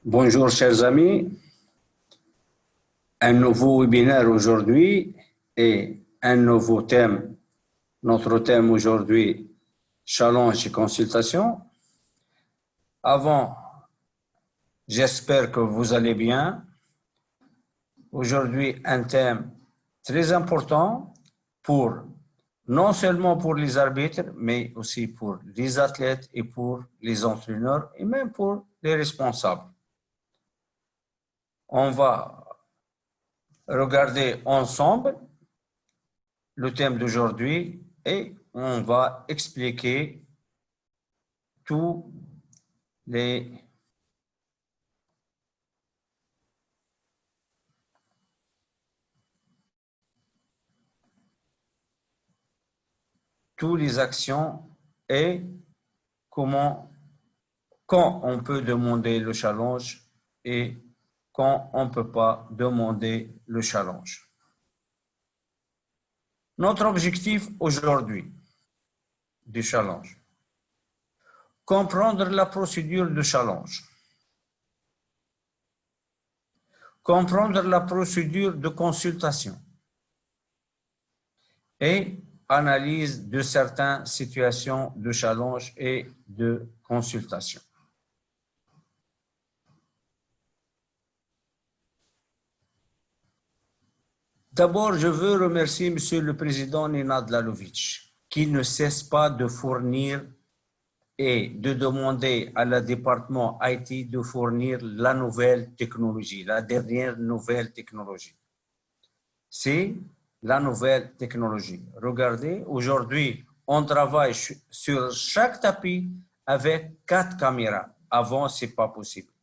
Bonjour chers amis, un nouveau webinaire aujourd'hui et un nouveau thème. Notre thème aujourd'hui, challenge et consultation. Avant, j'espère que vous allez bien. Aujourd'hui, un thème très important non seulement pour les arbitres, mais aussi pour les athlètes et pour les entraîneurs et même pour les responsables. On va regarder ensemble le thème d'aujourd'hui et on va expliquer tous les actions et quand on peut demander le challenge et quand on ne peut pas demander le challenge. Notre objectif aujourd'hui du challenge, comprendre la procédure de challenge, comprendre la procédure de consultation et analyse de certaines situations de challenge et de consultation. D'abord, je veux remercier Monsieur le Président Nenad Lalovic, qui ne cesse pas de fournir et de demander à la département IT de fournir la nouvelle technologie, la dernière nouvelle technologie. C'est la nouvelle technologie. Regardez, aujourd'hui, on travaille sur chaque tapis avec 4 caméras. Avant, ce n'est pas possible.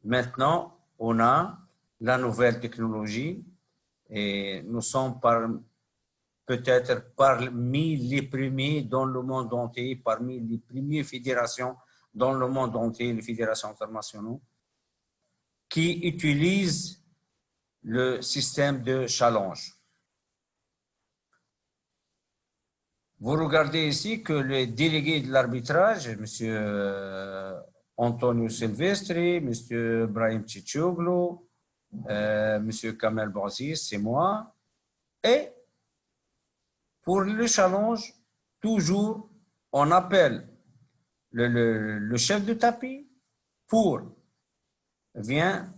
Maintenant, on a la nouvelle technologie et nous sommes peut-être parmi les premiers dans le monde entier, parmi les premières fédérations dans le monde entier, les fédérations internationales, qui utilisent le système de challenge. Vous regardez ici que le délégué de l'arbitrage, M. Antonio Silvestri, M. Brahim Chichoglu, M. Kamel Bouaziz, c'est moi. Et pour le challenge, toujours, on appelle le chef de tapis pour venir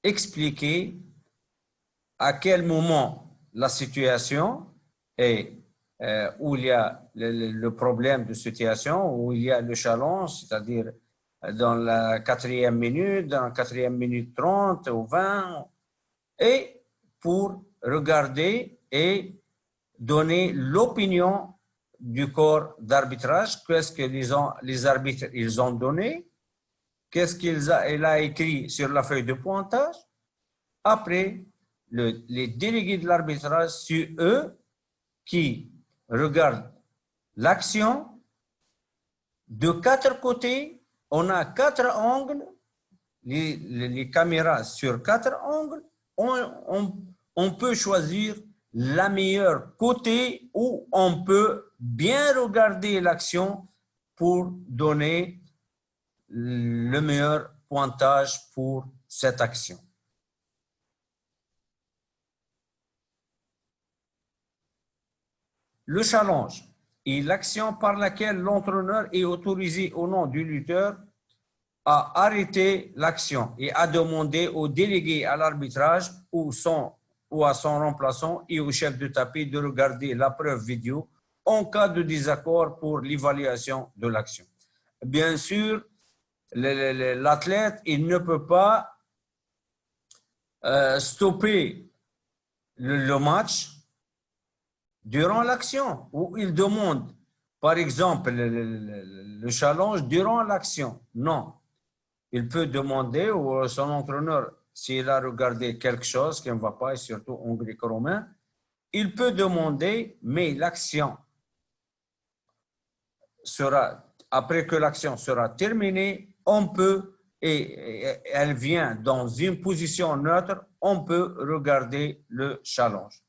expliquer à quel moment la situation est où il y a le problème de situation, où il y a le challenge, c'est-à-dire dans la 4e minute, dans la 4e minute 30 ou 20, et pour regarder et donner l'opinion du corps d'arbitrage, qu'est-ce que les arbitres ils ont donné, qu'est-ce qu'il a écrit sur la feuille de pointage. Après, les délégués de l'arbitrage, c'est eux qui regardent l'action de 4 côtés. On a 4 angles, les caméras sur 4 angles. On peut choisir la meilleure côté où on peut bien regarder l'action pour donner le meilleur pointage pour cette action. Le challenge est l'action par laquelle l'entraîneur est autorisé au nom du lutteur à arrêter l'action et à demander au délégué à l'arbitrage ou à son remplaçant et au chef de tapis de regarder la preuve vidéo en cas de désaccord pour l'évaluation de l'action. Bien sûr, l'athlète, il ne peut pas stopper le match durant l'action, où il demande, par exemple, le challenge durant l'action. Non. Il peut demander à son entraîneur, s'il a regardé quelque chose qui ne va pas, et surtout en gréco-romain, il peut demander, mais l'action sera, après que l'action sera terminée, on peut, et elle vient dans une position neutre, on peut regarder le challenge.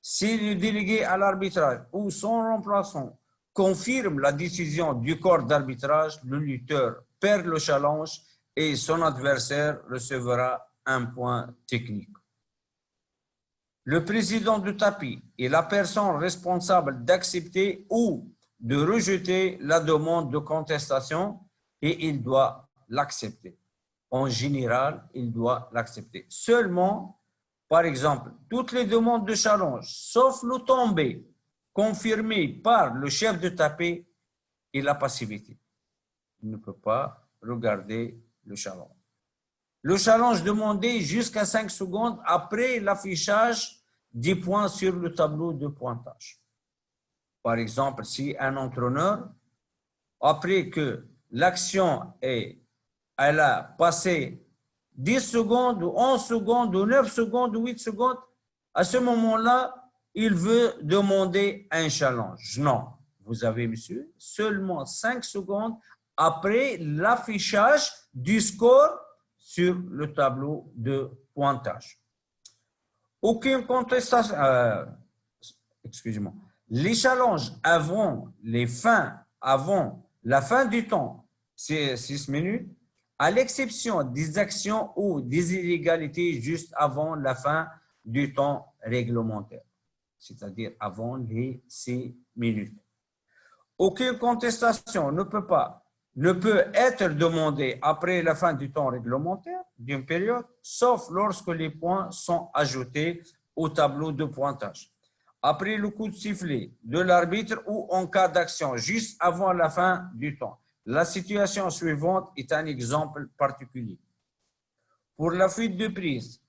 Si le délégué à l'arbitrage ou son remplaçant confirme la décision du corps d'arbitrage, le lutteur perd le challenge et son adversaire recevra un point technique. Le président du tapis est la personne responsable d'accepter ou de rejeter la demande de contestation et il doit l'accepter. En général, il doit l'accepter. Seulement, par exemple, toutes les demandes de challenge, sauf le tombé, confirmé par le chef de tapis et la passivité. Il ne peut pas regarder le challenge. Le challenge demandé jusqu'à 5 secondes après l'affichage des points sur le tableau de pointage. Par exemple, si un entraîneur, après que l'action elle a passé 10 secondes, ou 11 secondes, ou 9 secondes, ou 8 secondes, à ce moment-là, il veut demander un challenge. Non, vous avez, monsieur, seulement 5 secondes après l'affichage du score sur le tableau de pointage. Aucune contestation, excusez-moi, les challenges avant la fin du temps, c'est 6 minutes, à l'exception des actions ou des illégalités juste avant la fin du temps réglementaire, c'est-à-dire avant les 6 minutes. Aucune contestation ne peut être demandée après la fin du temps réglementaire d'une période, sauf lorsque les points sont ajoutés au tableau de pointage. Après le coup de sifflet de l'arbitre ou en cas d'action juste avant la fin du temps. La situation suivante est un exemple particulier. Pour la fuite des prises,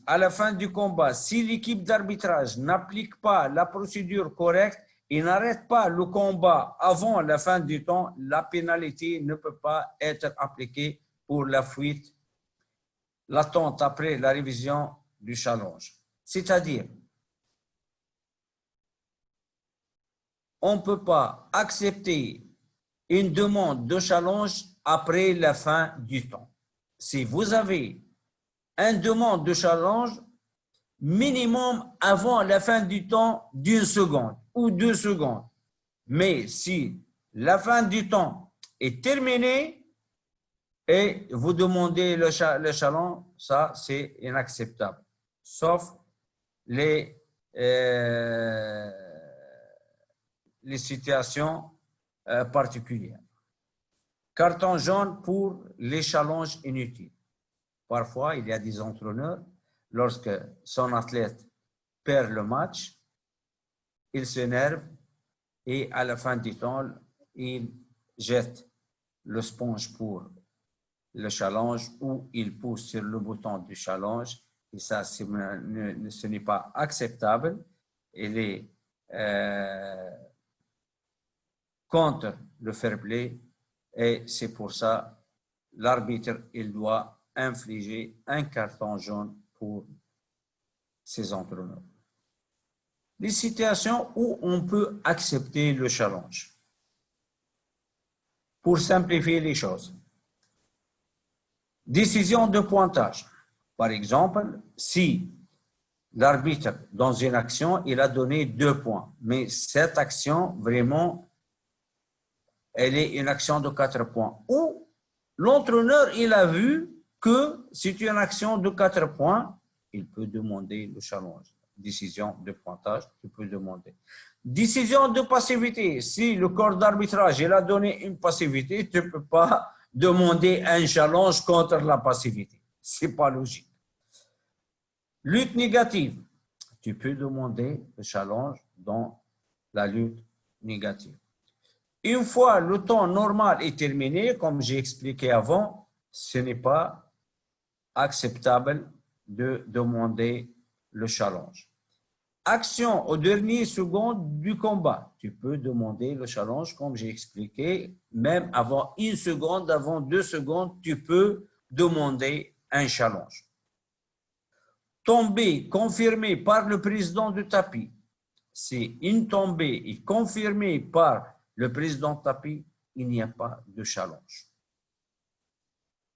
à la fin du combat, si l'équipe d'arbitrage n'applique pas la procédure correcte et n'arrête pas le combat avant la fin du temps, la pénalité ne peut pas être appliquée pour la fuite, l'attente après la révision du challenge. C'est-à-dire, on ne peut pas accepter une demande de challenge après la fin du temps. Si vous avez une demande de challenge, minimum avant la fin du temps d'1 seconde ou 2 secondes. Mais si la fin du temps est terminée et vous demandez le challenge, ça c'est inacceptable. Sauf les situations particulières. Carton jaune pour les challenges inutiles. Parfois, il y a des entraîneurs, lorsque son athlète perd le match, il s'énerve et à la fin du temps, il jette le sponge pour le challenge ou il pousse sur le bouton du challenge. Et ça, ce n'est pas acceptable. Il est contre le fair play et c'est pour ça l'arbitre, il doit infliger un carton jaune pour ces entraîneurs. Les situations où on peut accepter le challenge. Pour simplifier les choses. Décision de pointage. Par exemple, si l'arbitre, dans une action, il a donné 2 points, mais cette action, vraiment, elle est une action de 4 points. Ou l'entraîneur, il a vu que c'est une action de 4 points, il peut demander le challenge. Décision de pointage, tu peux demander. Décision de passivité. Si le corps d'arbitrage il a donné une passivité, tu ne peux pas demander un challenge contre la passivité. Ce n'est pas logique. Lutte négative. Tu peux demander le challenge dans la lutte négative. Une fois le temps normal est terminé, comme j'ai expliqué avant, ce n'est pas acceptable de demander le challenge. Action au dernier seconde du combat. Tu peux demander le challenge, comme j'ai expliqué, même avant 1 seconde, avant 2 secondes, tu peux demander un challenge. Tombée confirmée par le président du tapis. Si une tombée est confirmée par le président du tapis, il n'y a pas de challenge.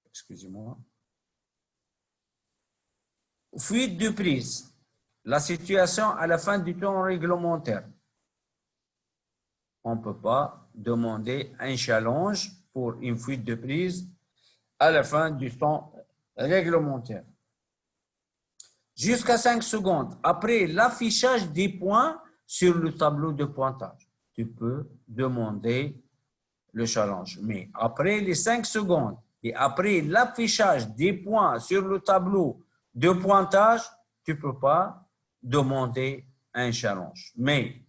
Excusez-moi. Fuite de prise. La situation à la fin du temps réglementaire. On ne peut pas demander un challenge pour une fuite de prise à la fin du temps réglementaire. Jusqu'à 5 secondes après l'affichage des points sur le tableau de pointage, tu peux demander le challenge. Mais après les 5 secondes et après l'affichage des points sur le tableau de pointage, tu ne peux pas demander un challenge. Mais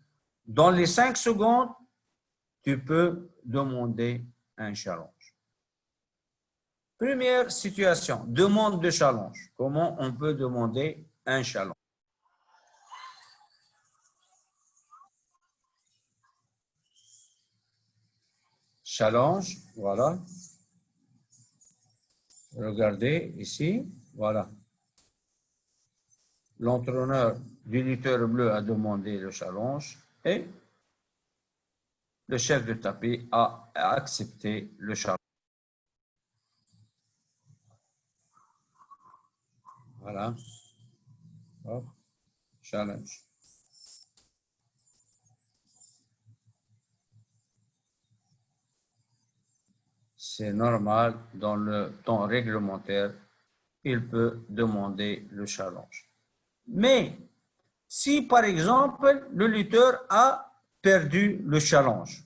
dans les 5 secondes, tu peux demander un challenge. Première situation, demande de challenge. Comment on peut demander un challenge? Challenge, voilà. Regardez ici, voilà. L'entraîneur du lutteur bleu a demandé le challenge et le chef de tapis a accepté le challenge. Voilà. Hop. Challenge. C'est normal, dans le temps réglementaire, il peut demander le challenge. Mais si, par exemple, le lutteur a perdu le challenge,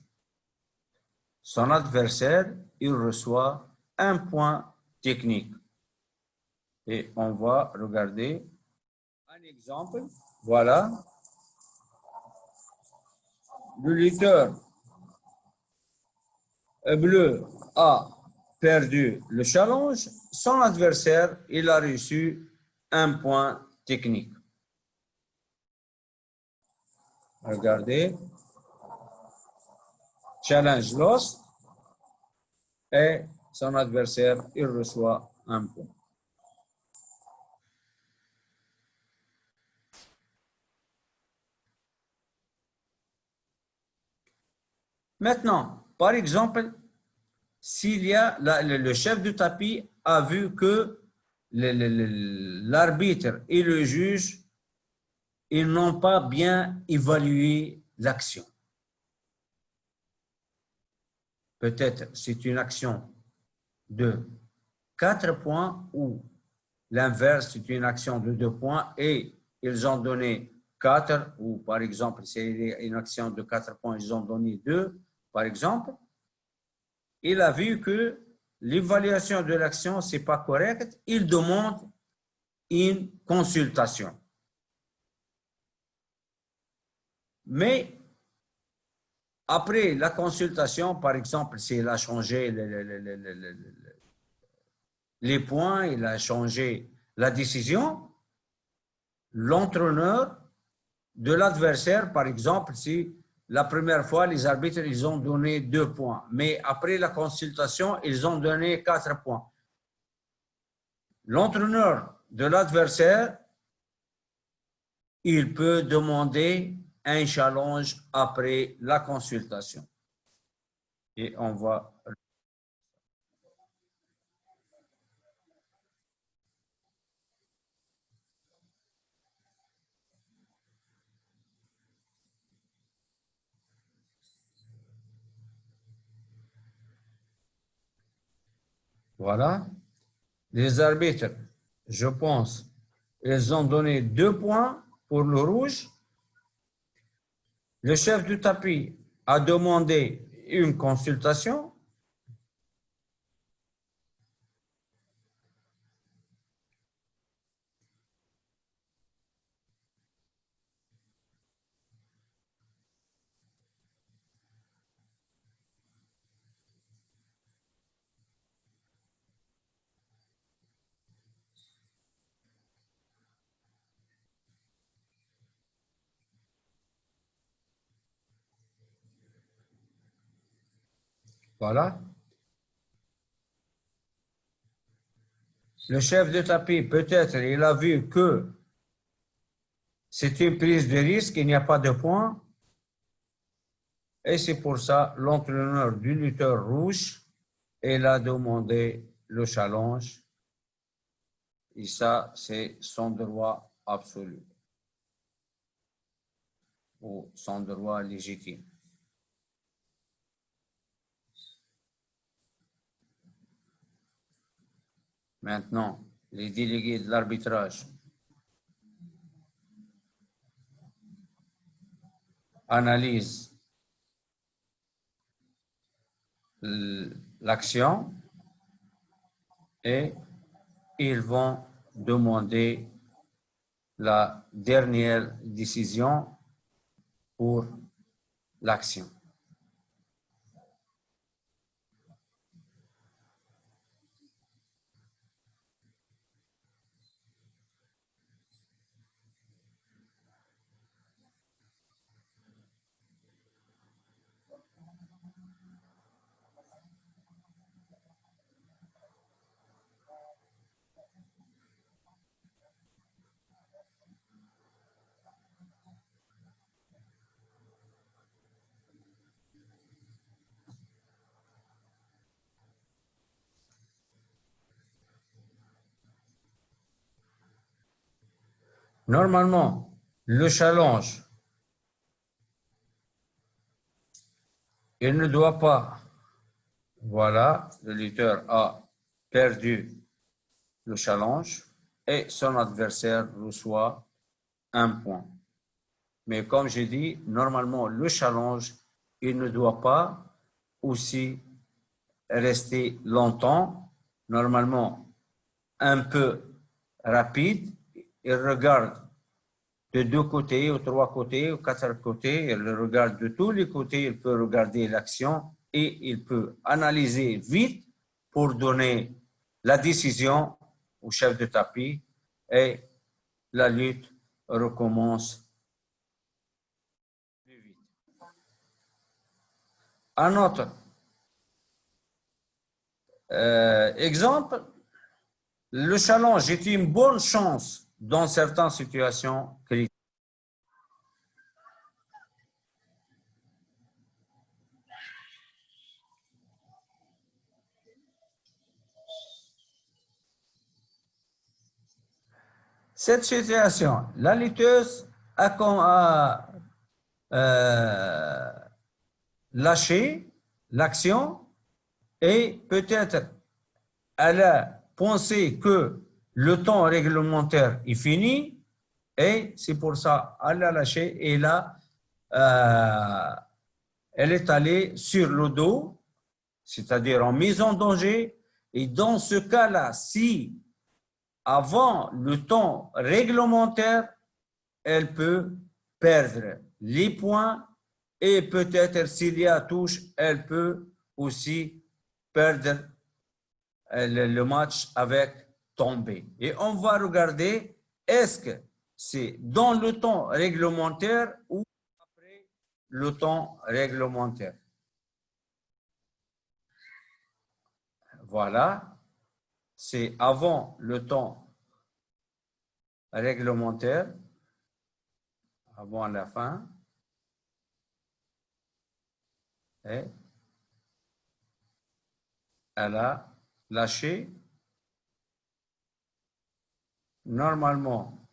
son adversaire, il reçoit un point technique. Et on va regarder un exemple. Voilà. Le lutteur bleu a perdu le challenge. Son adversaire, il a reçu un point technique. Regardez. Challenge lost. Et son adversaire, il reçoit un point. Maintenant, par exemple, s'il y a le chef du tapis a vu que l'arbitre et le juge, ils n'ont pas bien évalué l'action. Peut-être c'est une action de 4 points ou l'inverse, c'est une action de 2 points et ils ont donné 4 ou par exemple, c'est une action de 4 points, ils ont donné 2, par exemple. Il a vu que l'évaluation de l'action, ce n'est pas correct. Il demande une consultation. Mais après la consultation, par exemple, s'il a changé les points, il a changé la décision, l'entraîneur de l'adversaire, par exemple, si la première fois, les arbitres, ils ont donné 2 points, mais après la consultation, ils ont donné 4 points. L'entraîneur de l'adversaire, il peut demander un challenge après la consultation. Et on va... Voilà. Les arbitres, je pense, ils ont donné 2 points pour le rouge. Le chef du tapis a demandé une consultation. Voilà. Le chef de tapis, peut-être, il a vu que c'est une prise de risque, il n'y a pas de points. Et c'est pour ça l'entraîneur du lutteur rouge, il a demandé le challenge. Et ça, c'est son droit absolu ou son droit légitime. Maintenant, les délégués de l'arbitrage analysent l'action et ils vont demander la dernière décision pour l'action. Normalement, le challenge, il ne doit pas, voilà, le lutteur a perdu le challenge et son adversaire reçoit un point. Mais comme j'ai dit, normalement, le challenge, il ne doit pas aussi rester longtemps, normalement un peu rapide. Il regarde de 2 côtés, ou 3 côtés, ou 4 côtés, il regarde de tous les côtés, il peut regarder l'action et il peut analyser vite pour donner la décision au chef de tapis et la lutte recommence plus vite. Un autre exemple, le challenge est une bonne chance dans certaines situations critiques. Cette situation, la lutteuse a lâché l'action et peut-être elle a pensé que le temps réglementaire est fini et c'est pour ça qu'elle a lâché et là, elle est allée sur le dos, c'est-à-dire en mise en danger. Et dans ce cas-là, si avant le temps réglementaire, elle peut perdre les points et peut-être s'il y a touche, elle peut aussi perdre le match avec tomber. Et on va regarder est-ce que c'est dans le temps réglementaire ou après le temps réglementaire. Voilà, c'est avant le temps réglementaire, avant la fin. Et elle a lâché. Normalement,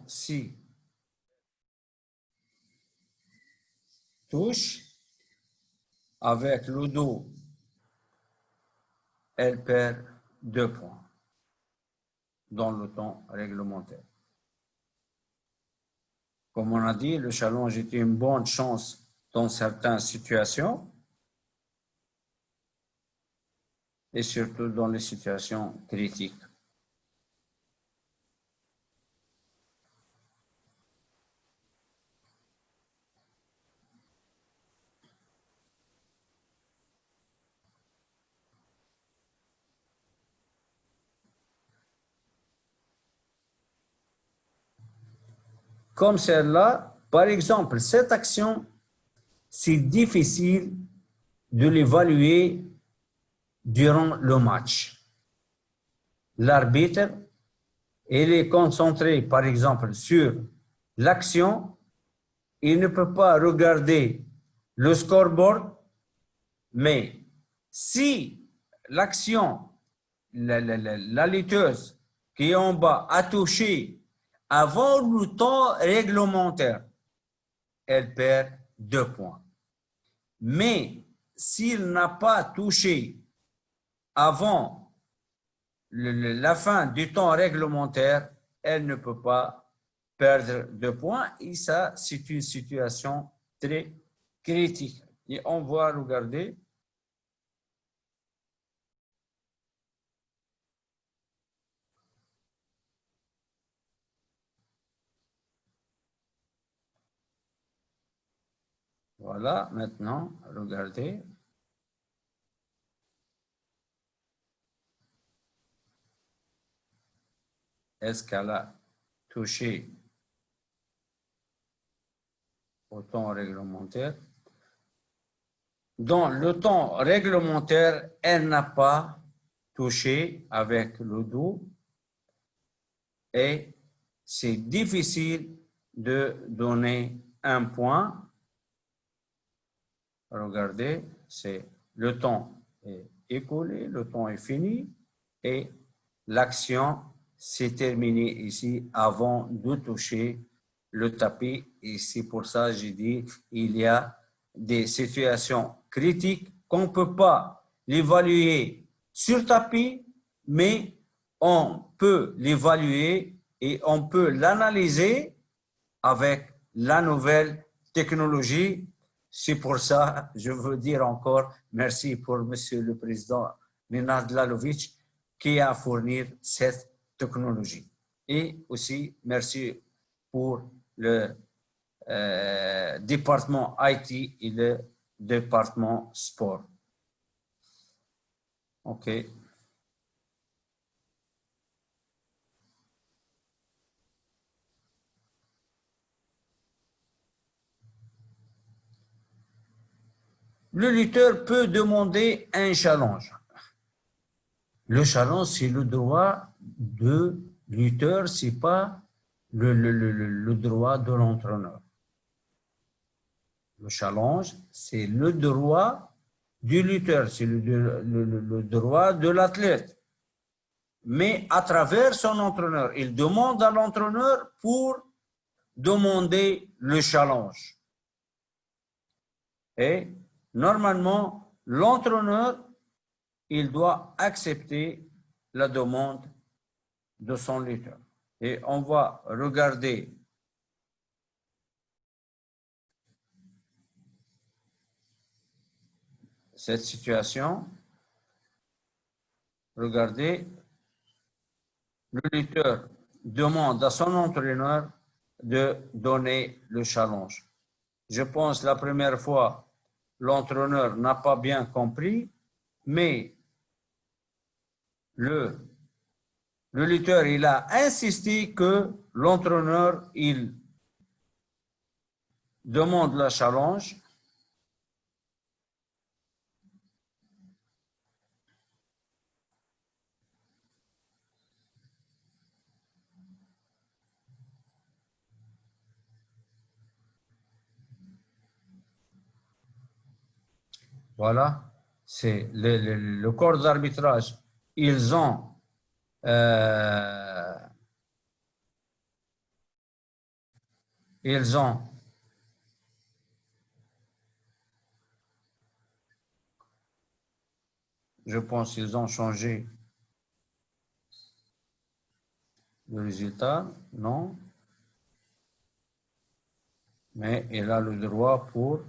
si touche avec le dos, elle perd 2 points dans le temps réglementaire. Comme on a dit, le challenge est une bonne chance dans certaines situations et surtout dans les situations critiques. Comme celle-là, par exemple, cette action, c'est difficile de l'évaluer durant le match. L'arbitre, il est concentré, par exemple, sur l'action. Il ne peut pas regarder le scoreboard, mais si l'action, la lutteuse qui est en bas a touché avant le temps réglementaire, elle perd 2 points. Mais s'il n'a pas touché avant la fin du temps réglementaire, elle ne peut pas perdre 2 points. Et ça, c'est une situation très critique. Et on va regarder. Voilà, maintenant, regardez. Est-ce qu'elle a touché au temps réglementaire? Dans le temps réglementaire, elle n'a pas touché avec le dos et c'est difficile de donner un point. Regardez, c'est le temps est écoulé, le temps est fini et l'action s'est terminée ici avant de toucher le tapis. Et c'est pour ça que j'ai dit il y a des situations critiques qu'on ne peut pas l'évaluer sur tapis, mais on peut l'évaluer et on peut l'analyser avec la nouvelle technologie. C'est pour ça, je veux dire encore merci pour Monsieur le Président Nenad Lalovic qui a fourni cette technologie. Et aussi, merci pour le département IT et le département sport. OK. Le lutteur peut demander un challenge. Le challenge, c'est le droit de lutteur, c'est pas le droit de l'entraîneur. Le challenge, c'est le droit du lutteur, c'est le droit de l'athlète. Mais à travers son entraîneur, il demande à l'entraîneur pour demander le challenge. Et normalement, l'entraîneur, il doit accepter la demande de son lutteur. Et on va regarder cette situation. Regardez, le lutteur demande à son entraîneur de donner le challenge. Je pense la première fois, l'entraîneur n'a pas bien compris, mais le lutteur, il a insisté que l'entraîneur, il demande le challenge. Voilà, c'est le corps d'arbitrage. Ils ont ils ont je pense qu'ils ont changé le résultat, non, mais il a le droit pour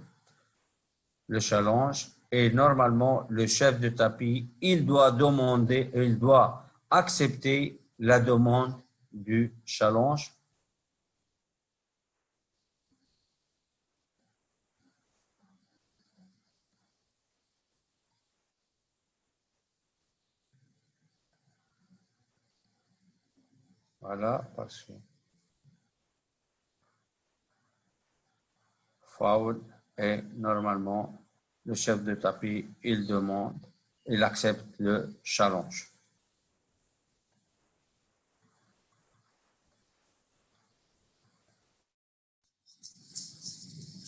le challenge et normalement le chef de tapis, il doit demander, il doit accepter la demande du challenge. Voilà, parce que foul et normalement le chef de tapis, il demande, il accepte le challenge.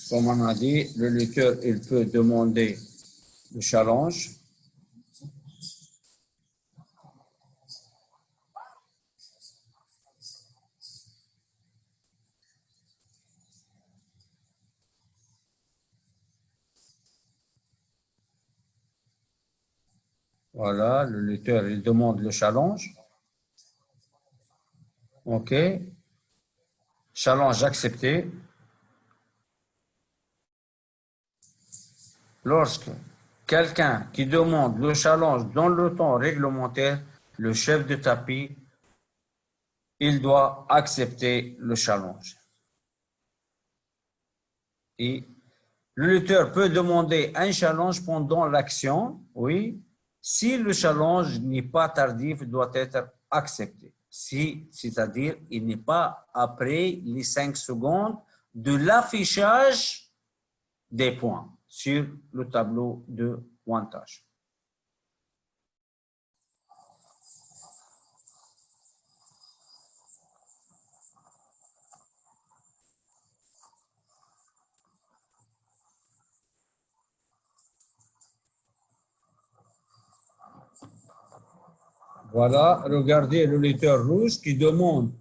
Comme on a dit, le lutteur, il peut demander le challenge. Voilà, le lutteur, il demande le challenge. OK. Challenge accepté. Lorsque quelqu'un qui demande le challenge dans le temps réglementaire, le chef de tapis, il doit accepter le challenge. Et le lutteur peut demander un challenge pendant l'action, oui, si le challenge n'est pas tardif, il doit être accepté. Si, c'est-à-dire, il n'est pas après les 5 secondes de l'affichage des points sur le tableau de pointage. Voilà, regardez le lutteur rouge qui demande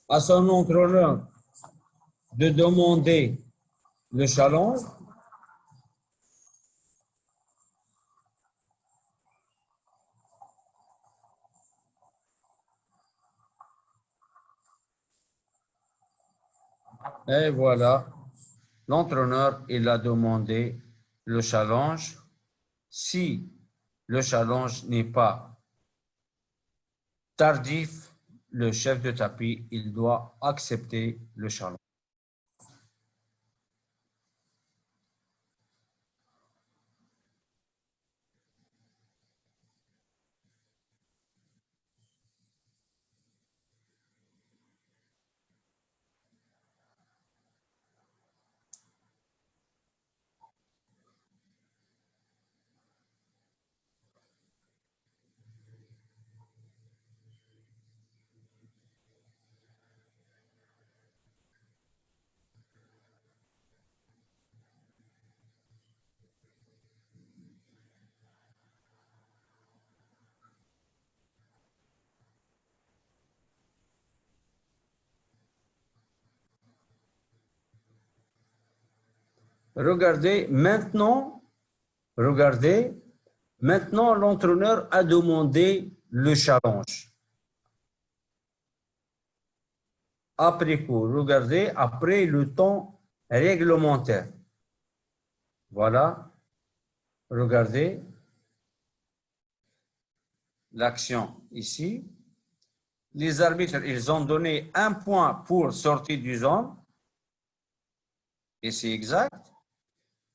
à son entraîneur de demander le challenge. Et voilà, l'entraîneur, il a demandé le challenge. Si le challenge n'est pas tardif, le chef de tapis, il doit accepter le challenge. Regardez, maintenant, l'entraîneur a demandé le challenge. Après coup, regardez, après le temps réglementaire. Voilà, regardez l'action ici. Les arbitres, ils ont donné un point pour sortir du zone, et c'est exact.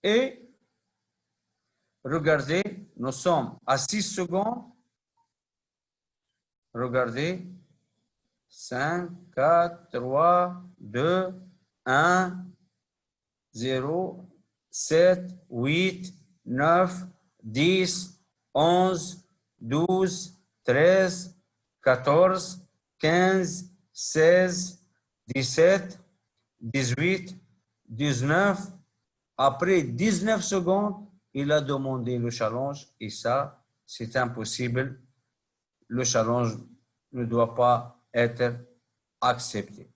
Et regardez, nous sommes à 6 secondes. Regardez, 5, 4, 3, 2, 1, 0, 7, 8, 9, 10, 11, 12, 13, 14, 15, 16, 17, 18, 19. Après 19 secondes, il a demandé le challenge et ça, c'est impossible. Le challenge ne doit pas être accepté.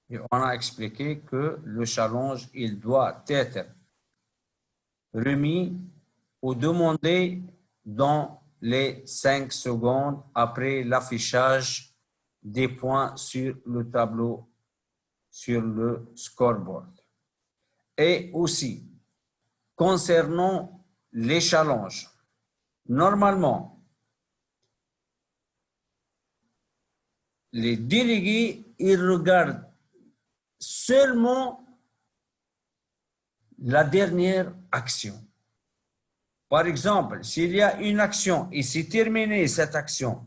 Et on a expliqué que le challenge, il doit être remis ou demandé dans les 5 secondes après l'affichage des points sur le tableau, sur le scoreboard. Et aussi, concernant les challenges, normalement, les délégués, ils regardent seulement la dernière action. Par exemple, s'il y a une action et c'est terminé cette action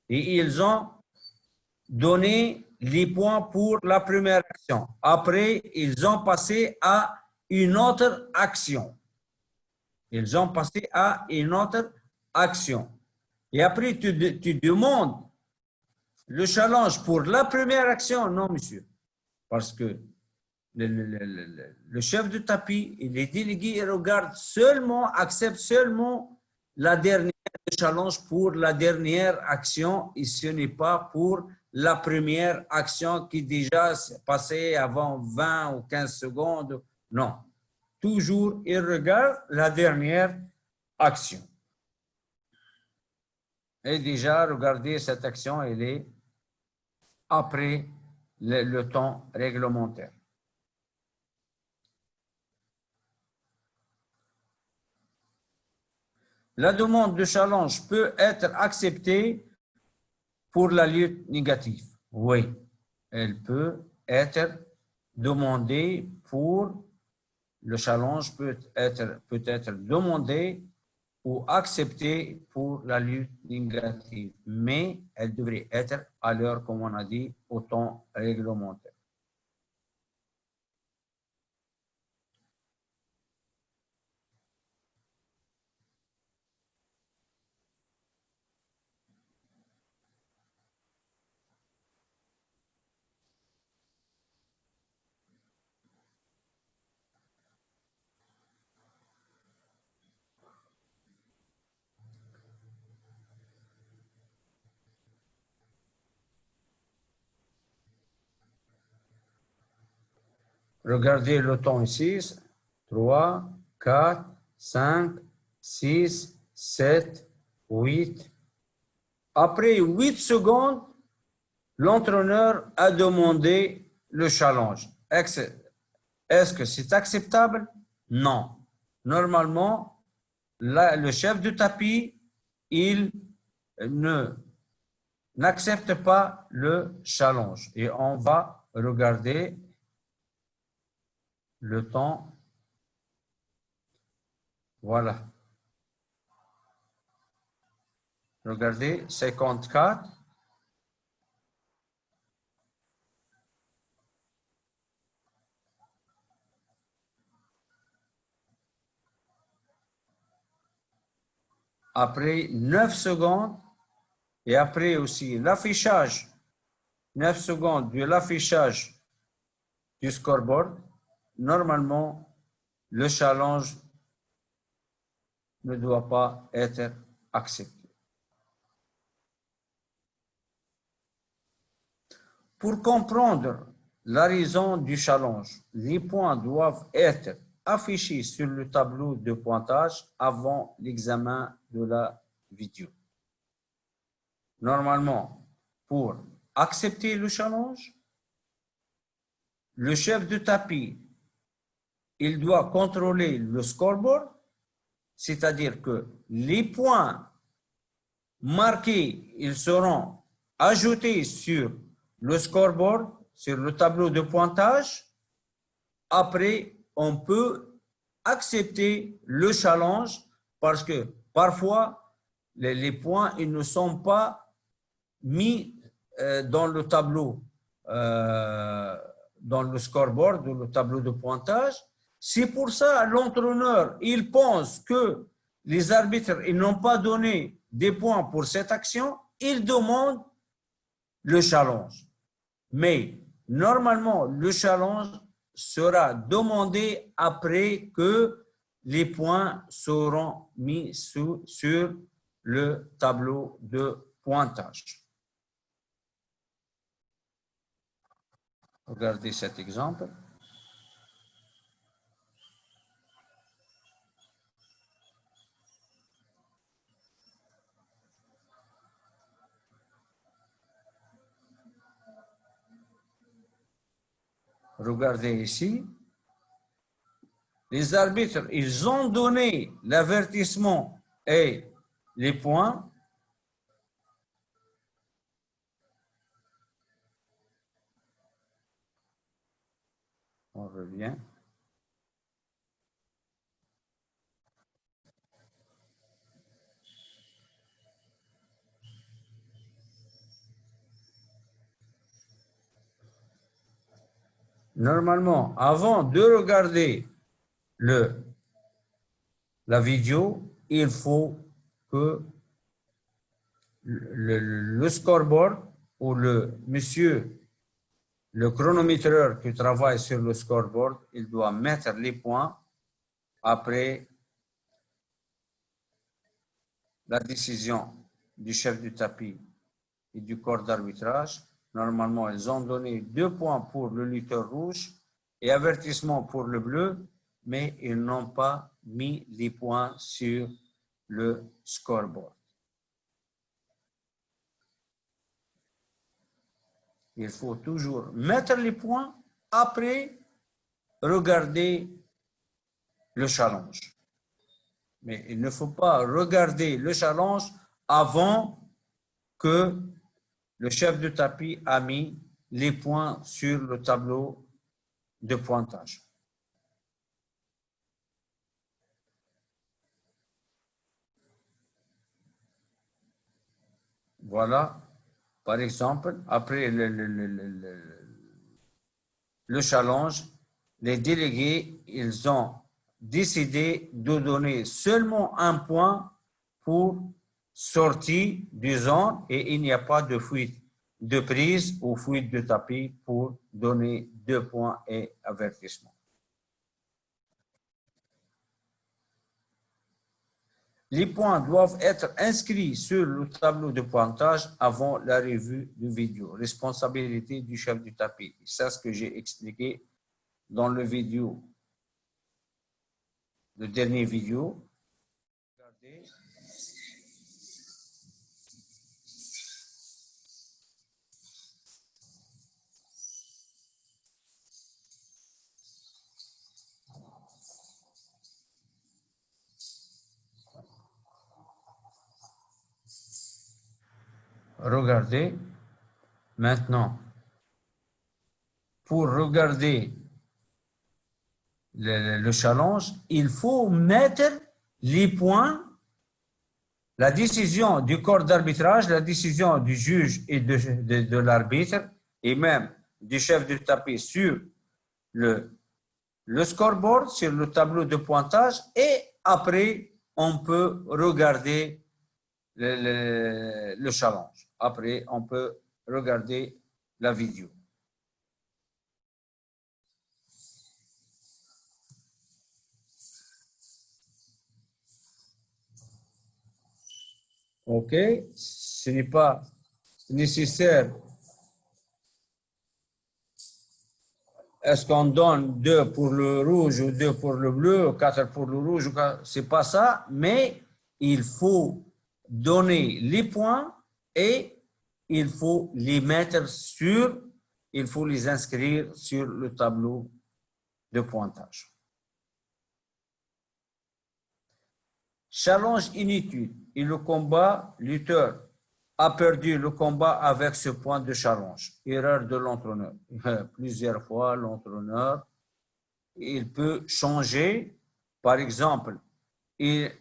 et ils ont donné les points pour la première action. Après, ils ont passé à une autre action. Ils ont passé à une autre action. Et après, tu demandes le challenge pour la première action. Non, monsieur. Parce que le chef de tapis et les délégués regardent seulement, acceptent seulement la dernière challenge pour la dernière action et ce n'est pas pour la première action qui déjà s'est passée avant 20 ou 15 secondes. Non. Toujours, ils regardent la dernière action. Et déjà, regardez, cette action, elle est après le temps réglementaire. La demande de challenge peut être acceptée pour la lutte négative. Oui, elle peut être demandée pour le challenge peut être demandé ou accepté pour la lutte négative, mais elle devrait être à l'heure, comme on a dit, au temps réglementaire. Regardez le temps ici, 3, 4, 5, 6, 7, 8. Après 8 secondes, l'entraîneur a demandé le challenge. Est-ce que c'est acceptable? Non. Normalement, le chef de tapis, il n'accepte pas le challenge. Et on va regarder le temps. Voilà. Regardez, 54. Après 9 secondes, et après aussi l'affichage, 9 secondes de l'affichage du scoreboard, normalement, le challenge ne doit pas être accepté. Pour comprendre la raison du challenge, les points doivent être affichés sur le tableau de pointage avant l'examen de la vidéo. Normalement, pour accepter le challenge, le chef de tapis, il doit contrôler le scoreboard, c'est-à-dire que les points marqués, ils seront ajoutés sur le scoreboard, sur le tableau de pointage. Après, on peut accepter le challenge parce que parfois, les points ils ne sont pas mis dans le tableau, dans le scoreboard, ou le tableau de pointage. C'est pour ça l'entraîneur, il pense que les arbitres ils n'ont pas donné des points pour cette action, il demande le challenge. Mais normalement, le challenge sera demandé après que les points seront mis sur le tableau de pointage. Regardez cet exemple. Regardez ici. Les arbitres, ils ont donné l'avertissement et les points. On revient. Normalement, avant de regarder la vidéo, il faut que le scoreboard ou le chronométreur qui travaille sur le scoreboard, il doit mettre les points après la décision du chef du tapis et du corps d'arbitrage. Normalement, ils ont donné 2 points pour le lutteur rouge et avertissement pour le bleu, mais ils n'ont pas mis les points sur le scoreboard. Il faut toujours mettre les points après regarder le challenge. Mais il ne faut pas regarder le challenge avant que le chef de tapis a mis les points sur le tableau de pointage. Voilà, par exemple, après le challenge, les délégués, ils ont décidé de donner seulement un point pour sortie du zone et il n'y a pas de fuite de prise ou fuite de tapis pour donner 2 points et avertissement. Les points doivent être inscrits sur le tableau de pointage avant la revue de vidéo. Responsabilité du chef du tapis. C'est ce que j'ai expliqué dans le vidéo, le dernier vidéo. Regardez. Regardez maintenant. Pour regarder le challenge, il faut mettre les points, la décision du corps d'arbitrage, la décision du juge et de l'arbitre et même du chef du tapis sur le scoreboard, sur le tableau de pointage et après on peut regarder le challenge. Après on peut regarder la vidéo. OK, ce n'est pas nécessaire. Est-ce qu'on donne 2 pour le rouge ou 2 pour le bleu, ou 4 pour le rouge? Ce n'est pas ça, mais il faut donner les points et il faut les mettre sur, il faut les inscrire sur le tableau de pointage. Challenge inutile et le combat, lutteur a perdu le combat avec ce point de challenge. Erreur de l'entraîneur. Plusieurs fois, l'entraîneur, il peut changer. Par exemple, il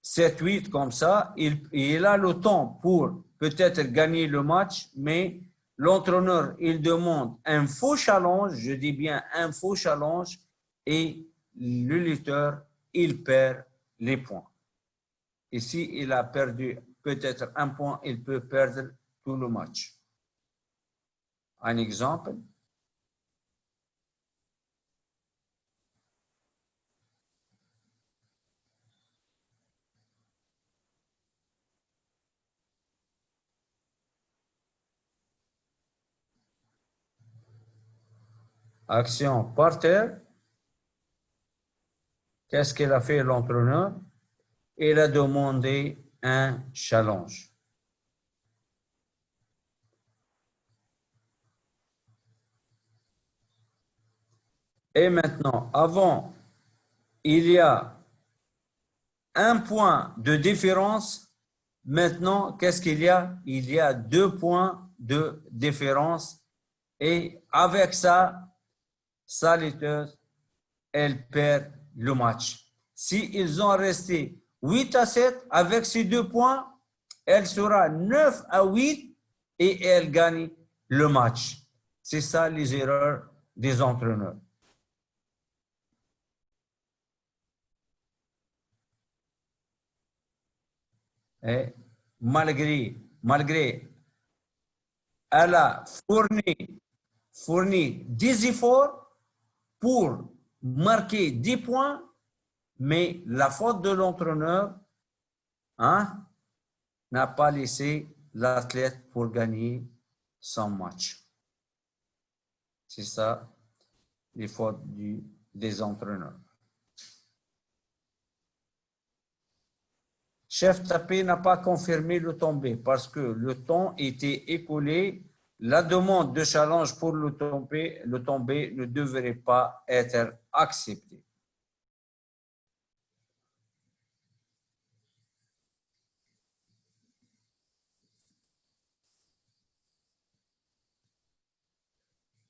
7-8 comme ça, il a le temps pour peut-être gagner le match, mais l'entraîneur, il demande un faux challenge, je dis bien un faux challenge, et le lutteur, il perd les points. Et s'il a perdu peut-être un point, il peut perdre tout le match. Un exemple. Action par terre. Qu'est-ce qu'il a fait l'entraîneur? Il a demandé un challenge. Et maintenant, avant, il y a un point de différence. Maintenant, qu'est-ce qu'il y a? Il y a 2 points de différence. Et avec ça, sa lutteuse, elle perd le match. S'ils ont resté 8-7 avec ces 2 points, elle sera 9-8 et elle gagne le match. C'est ça les erreurs des entraîneurs. Et malgré elle a fourni des efforts pour marquer 10 points, mais la faute de l'entraîneur n'a pas laissé l'athlète pour gagner son match. C'est ça les fautes des entraîneurs. Chef tapé n'a pas confirmé le tombé parce que le temps était écoulé. La demande de challenge pour le tombé ne devrait pas être acceptée.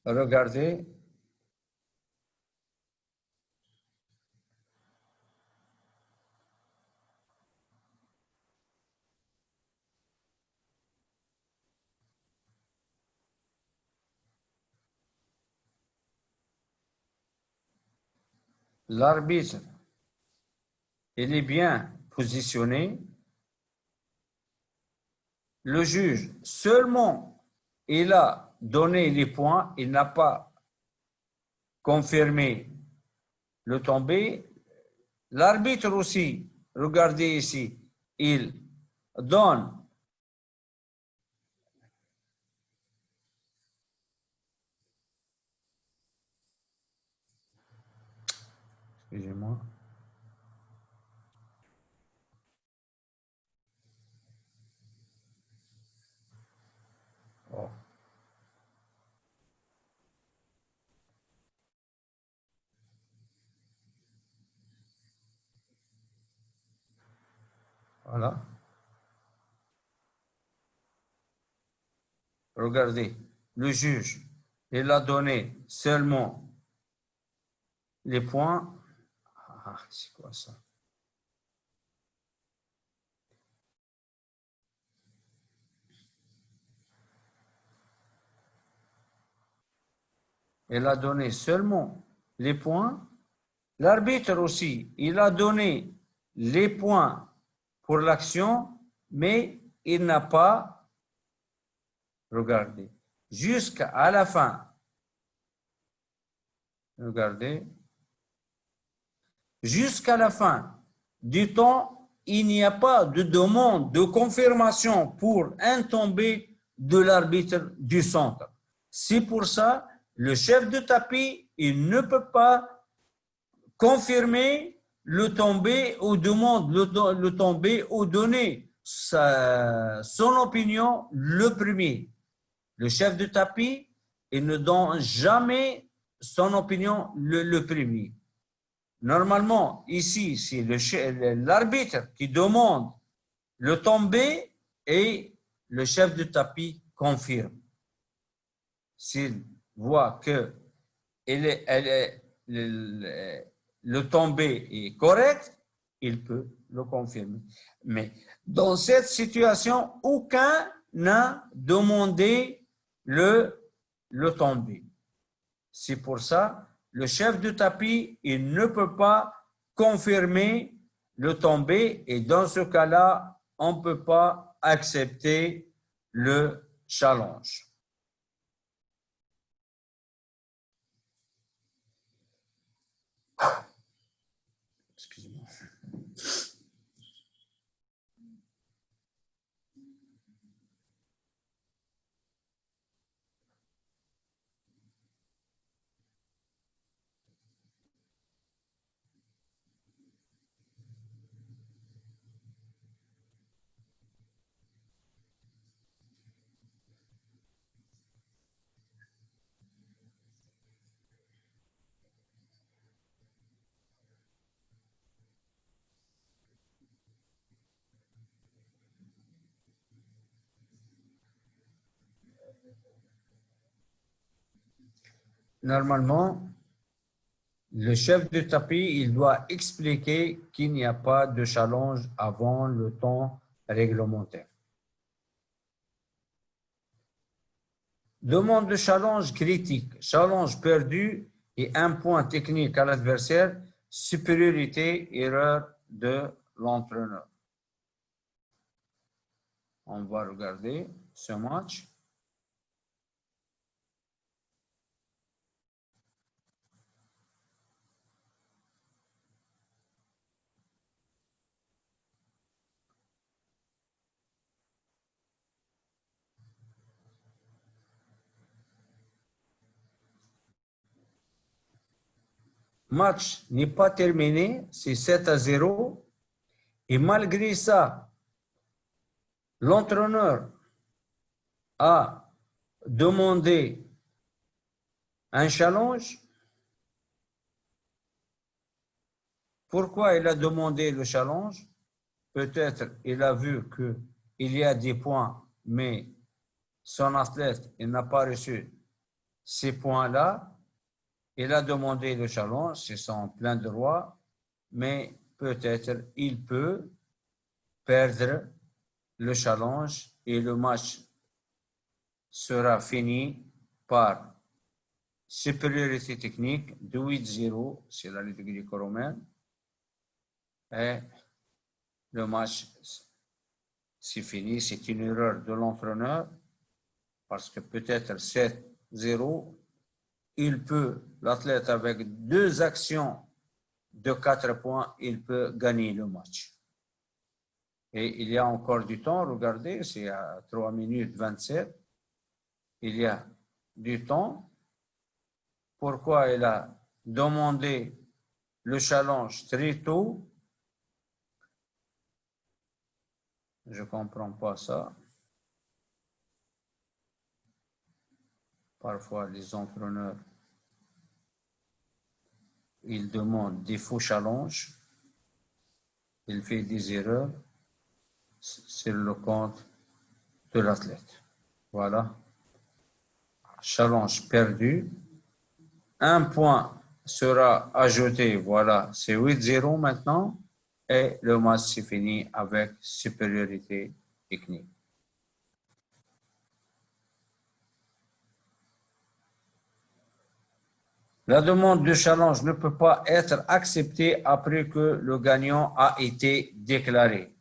Regardez. L'arbitre, il est bien positionné. Le juge, seulement, il a donné les points, il n'a pas confirmé le tombé. L'arbitre aussi, regardez ici, il donne. Excusez-moi. Oh. Voilà. Regardez, le juge, il a donné seulement les points. Ah, c'est quoi ça? Il a donné seulement les points. L'arbitre aussi, il a donné les points pour l'action, mais il n'a pas regardé. Jusqu'à la fin, regardez, jusqu'à la fin du temps, il n'y a pas de demande de confirmation pour un tombé de l'arbitre du centre. C'est pour ça, le chef de tapis, il ne peut pas confirmer le tombé ou demande le tombé ou donner son opinion le premier. Le chef de tapis, il ne donne jamais son opinion le premier. Normalement, ici, c'est l'arbitre qui demande le tombé et le chef de tapis confirme. S'il voit que le tombé est correct, il peut le confirmer. Mais dans cette situation, aucun n'a demandé le tombé. C'est pour ça, le chef de tapis, il ne peut pas confirmer le tombé et dans ce cas-là, on ne peut pas accepter le challenge. Excusez-moi. Normalement, le chef de tapis, il doit expliquer qu'il n'y a pas de challenge avant le temps réglementaire. Demande de challenge critique, challenge perdu et un point technique à l'adversaire, supériorité, erreur de l'entraîneur. On va regarder ce match. Match n'est pas terminé, c'est 7-0. Et malgré ça, l'entraîneur a demandé un challenge. Pourquoi il a demandé le challenge? Peut-être il a vu qu'il y a des points, mais son athlète il n'a pas reçu ces points-là. Il a demandé le challenge, c'est son plein droit, mais peut-être il peut perdre le challenge et le match sera fini par supériorité technique de 8-0, c'est la lutte gréco-romaine, et le match c'est fini, c'est une erreur de l'entraîneur, parce que peut-être 7-0, il peut, l'athlète avec 2 actions de 4 points, il peut gagner le match. Et il y a encore du temps, regardez, c'est à 3 minutes 27, il y a du temps. Pourquoi il a demandé le challenge très tôt? Je ne comprends pas ça. Parfois, les entraîneurs, ils demandent des faux challenges. Il fait des erreurs sur le compte de l'athlète. Voilà. Challenge perdu. Un point sera ajouté. Voilà, c'est 8-0 maintenant. Et le match s'est fini avec supériorité technique. La demande de challenge ne peut pas être acceptée après que le gagnant a été déclaré.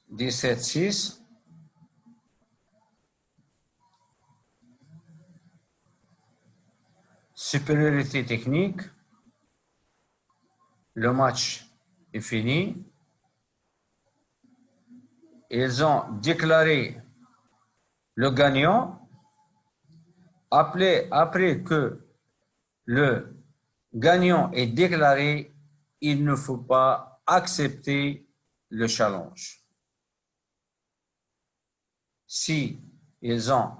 « 17-6 » supériorité technique, le match est fini. Ils ont déclaré le gagnant. Après que le gagnant est déclaré, il ne faut pas accepter le challenge. Si ils ont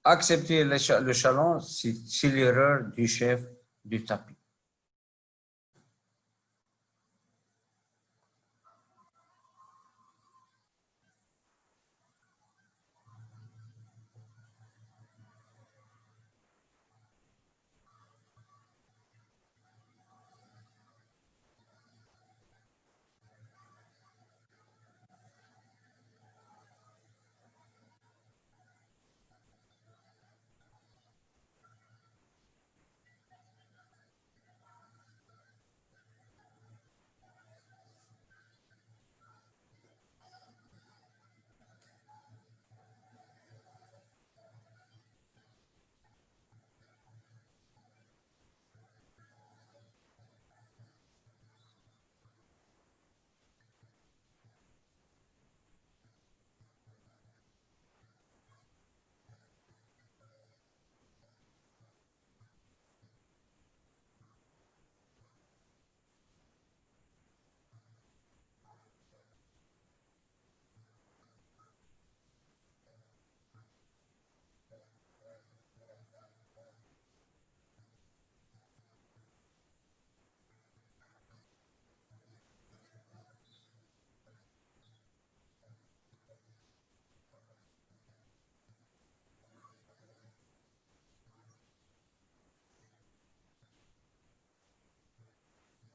accepté le challenge, c'est l'erreur du chef du tapis.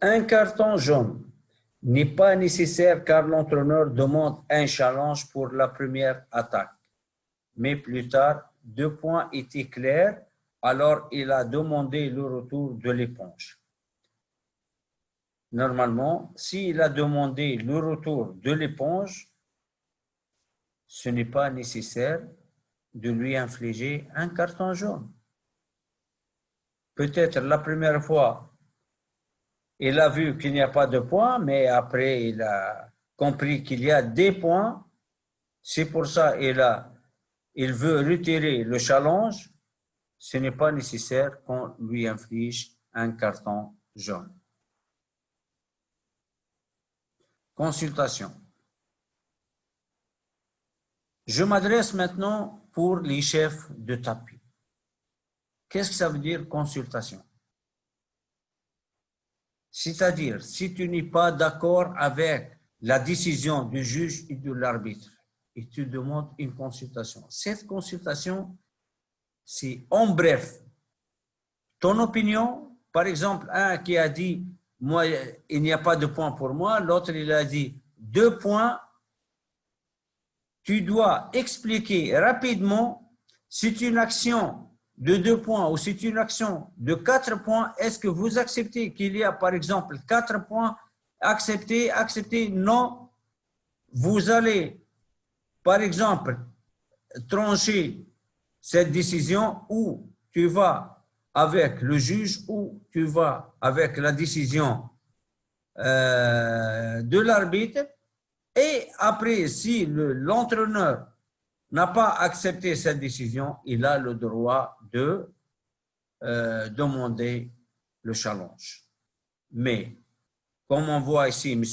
Un carton jaune n'est pas nécessaire car l'entraîneur demande un challenge pour la première attaque. Mais plus tard, 2 points étaient clairs, alors il a demandé le retour de l'éponge. Normalement, s'il a demandé le retour de l'éponge, ce n'est pas nécessaire de lui infliger un carton jaune. Peut-être la première fois, il a vu qu'il n'y a pas de points, mais après, il a compris qu'il y a des points. C'est pour ça il veut retirer le challenge. Ce n'est pas nécessaire qu'on lui inflige un carton jaune. Consultation. Je m'adresse maintenant pour les chefs de tapis. Qu'est-ce que ça veut dire consultation? C'est-à-dire, si tu n'es pas d'accord avec la décision du juge et de l'arbitre, et tu demandes une consultation. Cette consultation, c'est en bref, ton opinion, par exemple, un qui a dit, moi, il n'y a pas de point pour moi, l'autre, il a dit 2 points. Tu dois expliquer rapidement si c'est une action de 2 points ou si c'est une action de 4 points. Est-ce que vous acceptez qu'il y a, par exemple, 4 points? Acceptez, acceptez, non. Vous allez, par exemple, trancher cette décision ou tu vas avec le juge ou tu vas avec la décision de l'arbitre. Et après, si l'entraîneur n'a pas accepté cette décision, il a le droit de demander le challenge. Mais, comme on voit ici, M.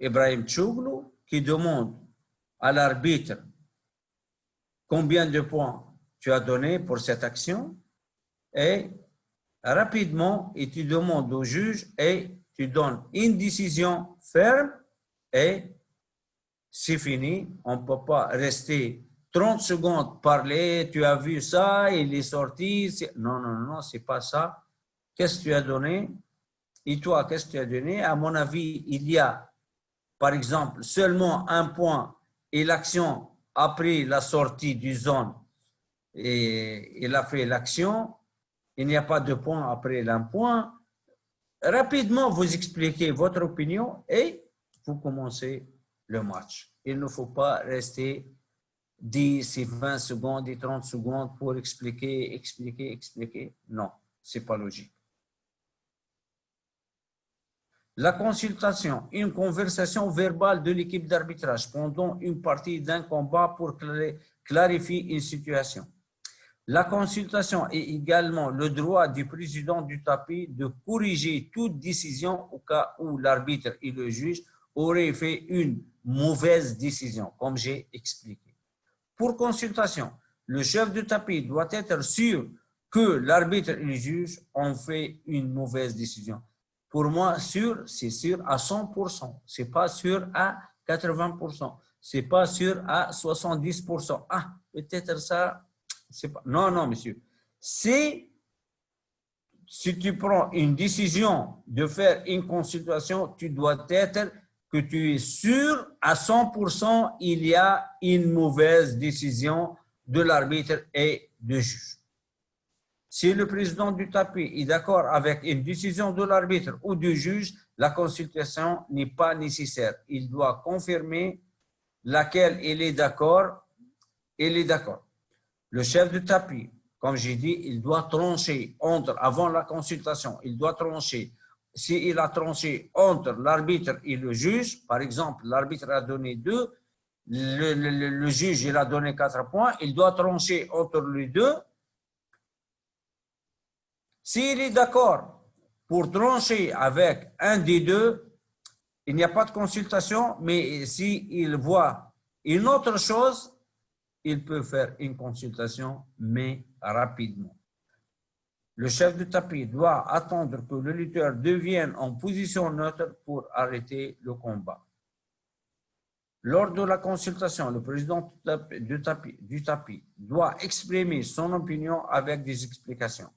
Ibrahim Tchouglou, qui demande à l'arbitre combien de points tu as donné pour cette action, et rapidement, et tu demandes au juge et tu donnes une décision ferme et c'est fini. On ne peut pas rester 30 secondes parler, tu as vu ça, il est sorti. Non, non, non, c'est pas ça. Qu'est-ce que tu as donné? Et toi, qu'est-ce que tu as donné? À mon avis, il y a, par exemple, seulement un point et l'action après la sortie du zone et il a fait l'action. Il n'y a pas de point après un point. Rapidement, vous expliquez votre opinion et vous commencez le match. Il ne faut pas rester 10 et 20 secondes et 30 secondes pour expliquer, expliquer, expliquer. Non, ce n'est pas logique. La consultation, une conversation verbale de l'équipe d'arbitrage pendant une partie d'un combat pour clarifier une situation. La consultation est également le droit du président du tapis de corriger toute décision au cas où l'arbitre et le juge auraient fait une mauvaise décision, comme j'ai expliqué. Pour consultation, le chef de tapis doit être sûr que l'arbitre et le juge ont fait une mauvaise décision. Pour moi, sûr, c'est sûr à 100%. C'est pas sûr à 80%. C'est pas sûr à 70%. Ah, peut-être ça, c'est pas. Non, non, monsieur. Si tu prends une décision de faire une consultation, tu dois être que tu es sûr à 100% il y a une mauvaise décision de l'arbitre et du juge. Si le président du tapis est d'accord avec une décision de l'arbitre ou du juge, la consultation n'est pas nécessaire. Il doit confirmer laquelle il est d'accord. Il est d'accord. Le chef de tapis, comme j'ai dit, il doit trancher avant la consultation, il doit trancher. S'il a tranché entre l'arbitre et le juge, par exemple, l'arbitre a donné 2, le juge il a donné 4 points, il doit trancher entre les deux. S'il est d'accord pour trancher avec un des deux, il n'y a pas de consultation, mais s'il voit une autre chose, il peut faire une consultation, mais rapidement. Le chef de tapis doit attendre que le lutteur devienne en position neutre pour arrêter le combat. Lors de la consultation, le président du tapis doit exprimer son opinion avec des explications.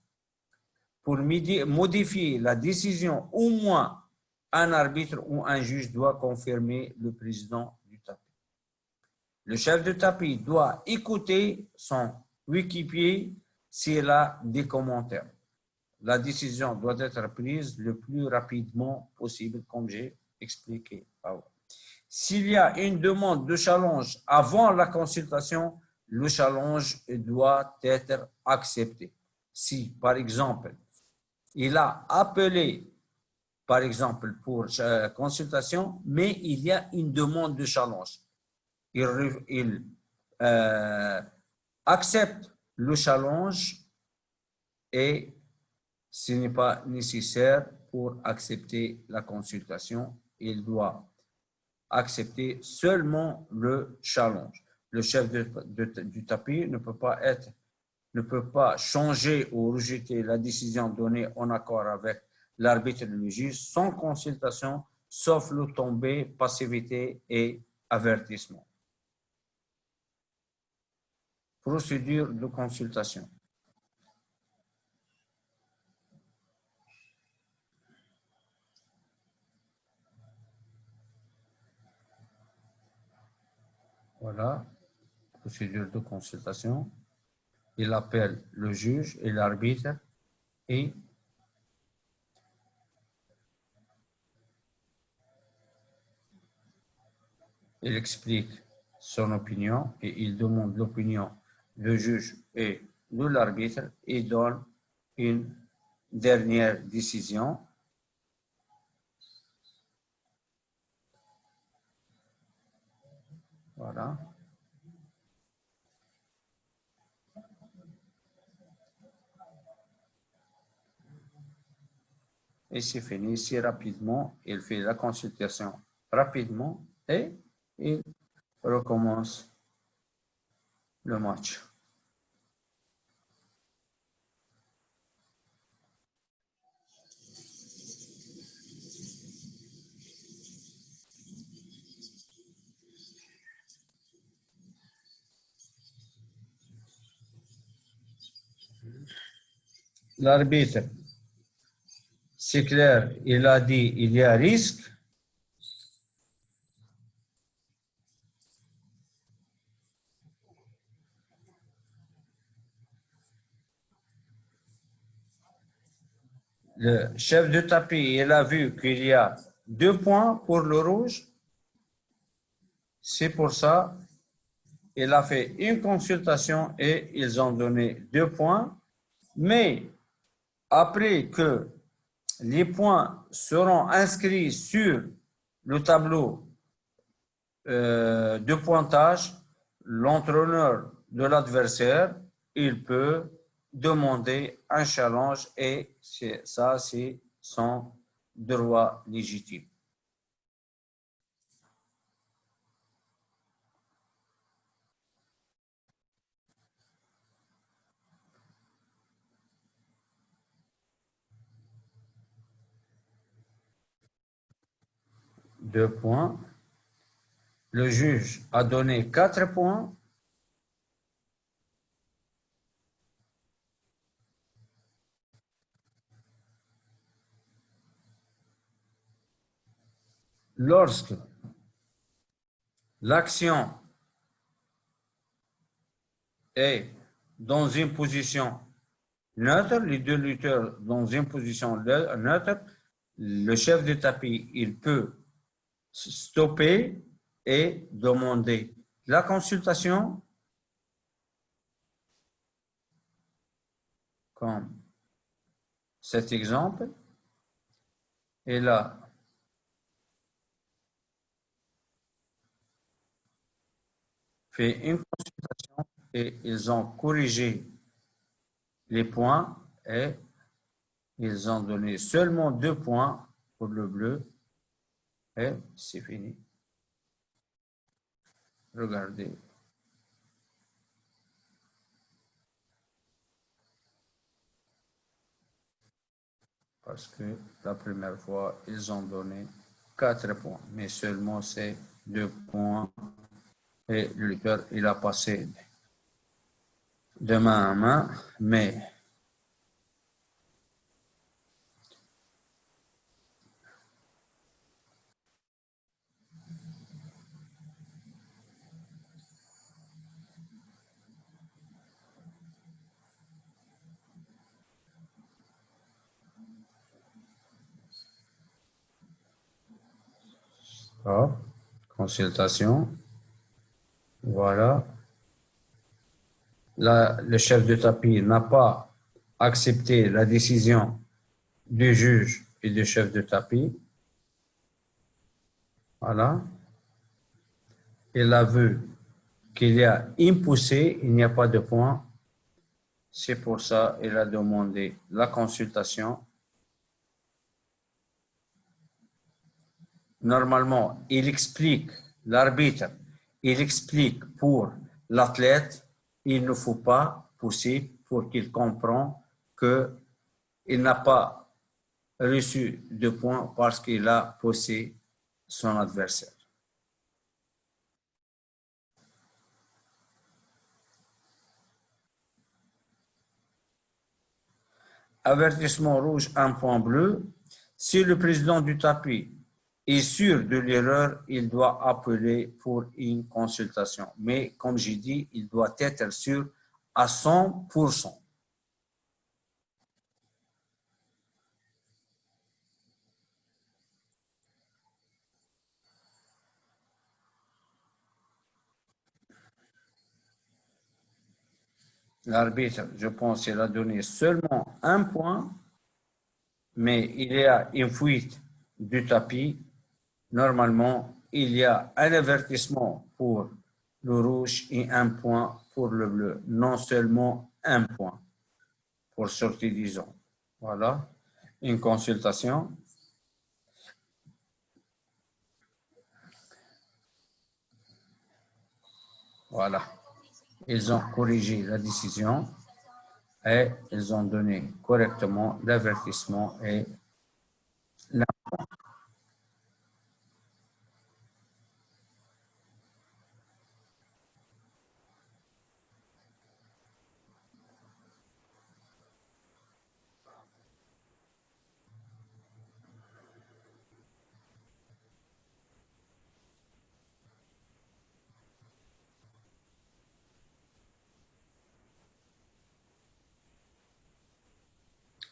Pour modifier la décision, au moins un arbitre ou un juge doit confirmer le président du tapis. Le chef de tapis doit écouter son coéquipier s'il a des commentaires. La décision doit être prise le plus rapidement possible, comme j'ai expliqué avant. S'il y a une demande de challenge avant la consultation, le challenge doit être accepté. Si, par exemple, il a appelé par exemple, pour consultation, mais il y a une demande de challenge. Il accepte le challenge et ce n'est pas nécessaire pour accepter la consultation. Il doit accepter seulement le challenge. Le chef du tapis ne peut pas changer ou rejeter la décision donnée en accord avec l'arbitre et le juge sans consultation, sauf le tombé, passivité et avertissement. Procédure de consultation. Voilà, procédure de consultation. Il appelle le juge et l'arbitre et il explique son opinion et il demande l'opinion du juge et de l'arbitre et donne une dernière décision. Voilà. Et c'est fini si rapidement. Il fait la consultation rapidement et il recommence le match. L'arbitre, c'est clair, il a dit il y a risque. Le chef de tapis, il a vu qu'il y a 2 points pour le rouge. C'est pour ça il a fait une consultation et ils ont donné 2 points. Mais après que les points seront inscrits sur le tableau de pointage, l'entraîneur de l'adversaire, il peut demander un challenge et ça, c'est son droit légitime. Deux points. Le juge a donné 4 points. Lorsque l'action est dans une position neutre, les deux lutteurs dans une position neutre, le chef de tapis, il peut stopper et demander la consultation comme cet exemple. Et là, fait une consultation et ils ont corrigé les points et ils ont donné seulement 2 points pour le bleu et c'est fini. Regardez. Parce que la première fois, ils ont donné 4 points, mais seulement c'est 2 points et le lutteur, il a passé de main à main, mais consultation, voilà. Là, le chef de tapis n'a pas accepté la décision du juge et du chef de tapis. Voilà. Il a vu qu'il y a une poussée, il n'y a pas de point. C'est pour ça qu'il a demandé la consultation. Normalement, il explique, l'arbitre, il explique pour l'athlète, il ne faut pas pousser pour qu'il comprenne qu'il n'a pas reçu de points parce qu'il a poussé son adversaire. Avertissement rouge, un point bleu. Si le président du tapis est sûr de l'erreur, il doit appeler pour une consultation. Mais comme j'ai dit, il doit être sûr à 100%. L'arbitre, je pense, il a donné seulement un point, mais il y a une fuite du tapis. Normalement, il y a un avertissement pour le rouge et un point pour le bleu. Non seulement un point pour sortie du zone. Voilà, une consultation. Voilà, ils ont corrigé la décision et ils ont donné correctement l'avertissement et la...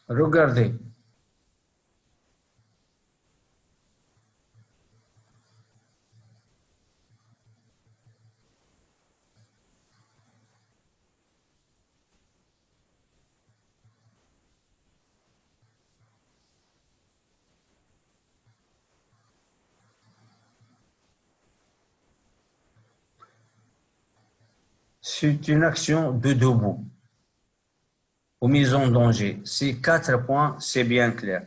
Regardez, c'est une action de debout ou mise en danger. C'est 4 points, c'est bien clair.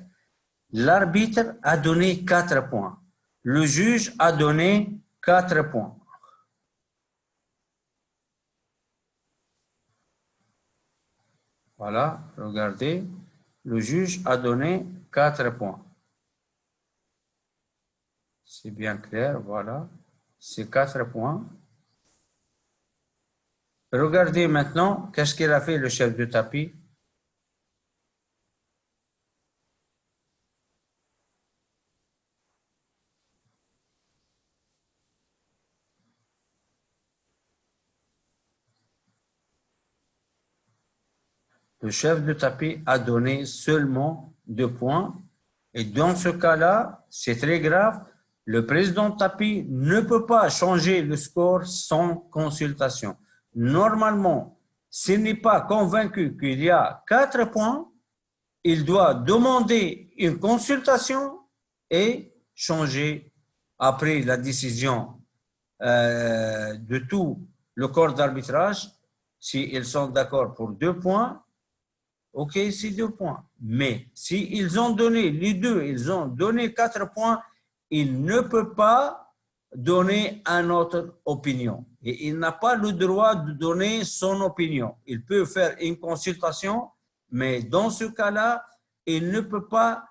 L'arbitre a donné 4 points. Le juge a donné 4 points. Voilà, regardez, le juge a donné 4 points. C'est bien clair, voilà, c'est 4 points. Regardez maintenant, qu'est-ce qu'il a fait le chef de tapis? Le chef de tapis a donné seulement 2 points. Et dans ce cas-là, c'est très grave. Le président de tapis ne peut pas changer le score sans consultation. Normalement, s'il n'est pas convaincu qu'il y a 4 points, il doit demander une consultation et changer après la décision de tout le corps d'arbitrage. S'ils sont d'accord pour 2 points, ok, c'est 2 points. Mais s'ils ont donné les deux, ils ont donné 4 points, il ne peut pas donner une autre opinion. Et il n'a pas le droit de donner son opinion. Il peut faire une consultation, mais dans ce cas-là, il ne peut pas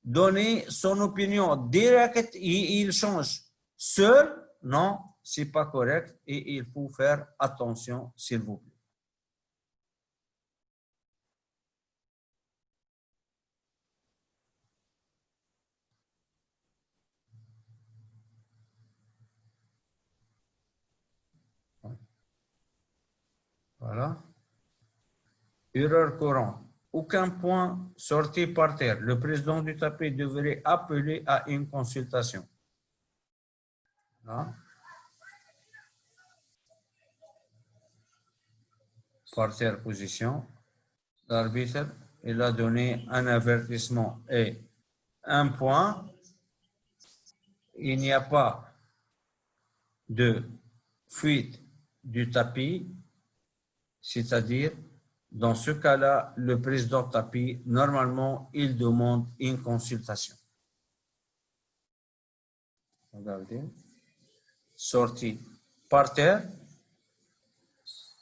donner son opinion directe et il change seul. Non, c'est pas correct et il faut faire attention, s'il vous plaît. Voilà. Erreur courante. Aucun point sorti par terre. Le président du tapis devrait appeler à une consultation. Là. Par terre position. L'arbitre, il a donné un avertissement et un point, il n'y a pas de fuite du tapis, c'est-à-dire, dans ce cas-là, le président tapis, normalement, il demande une consultation. Regardez. Sortie par terre,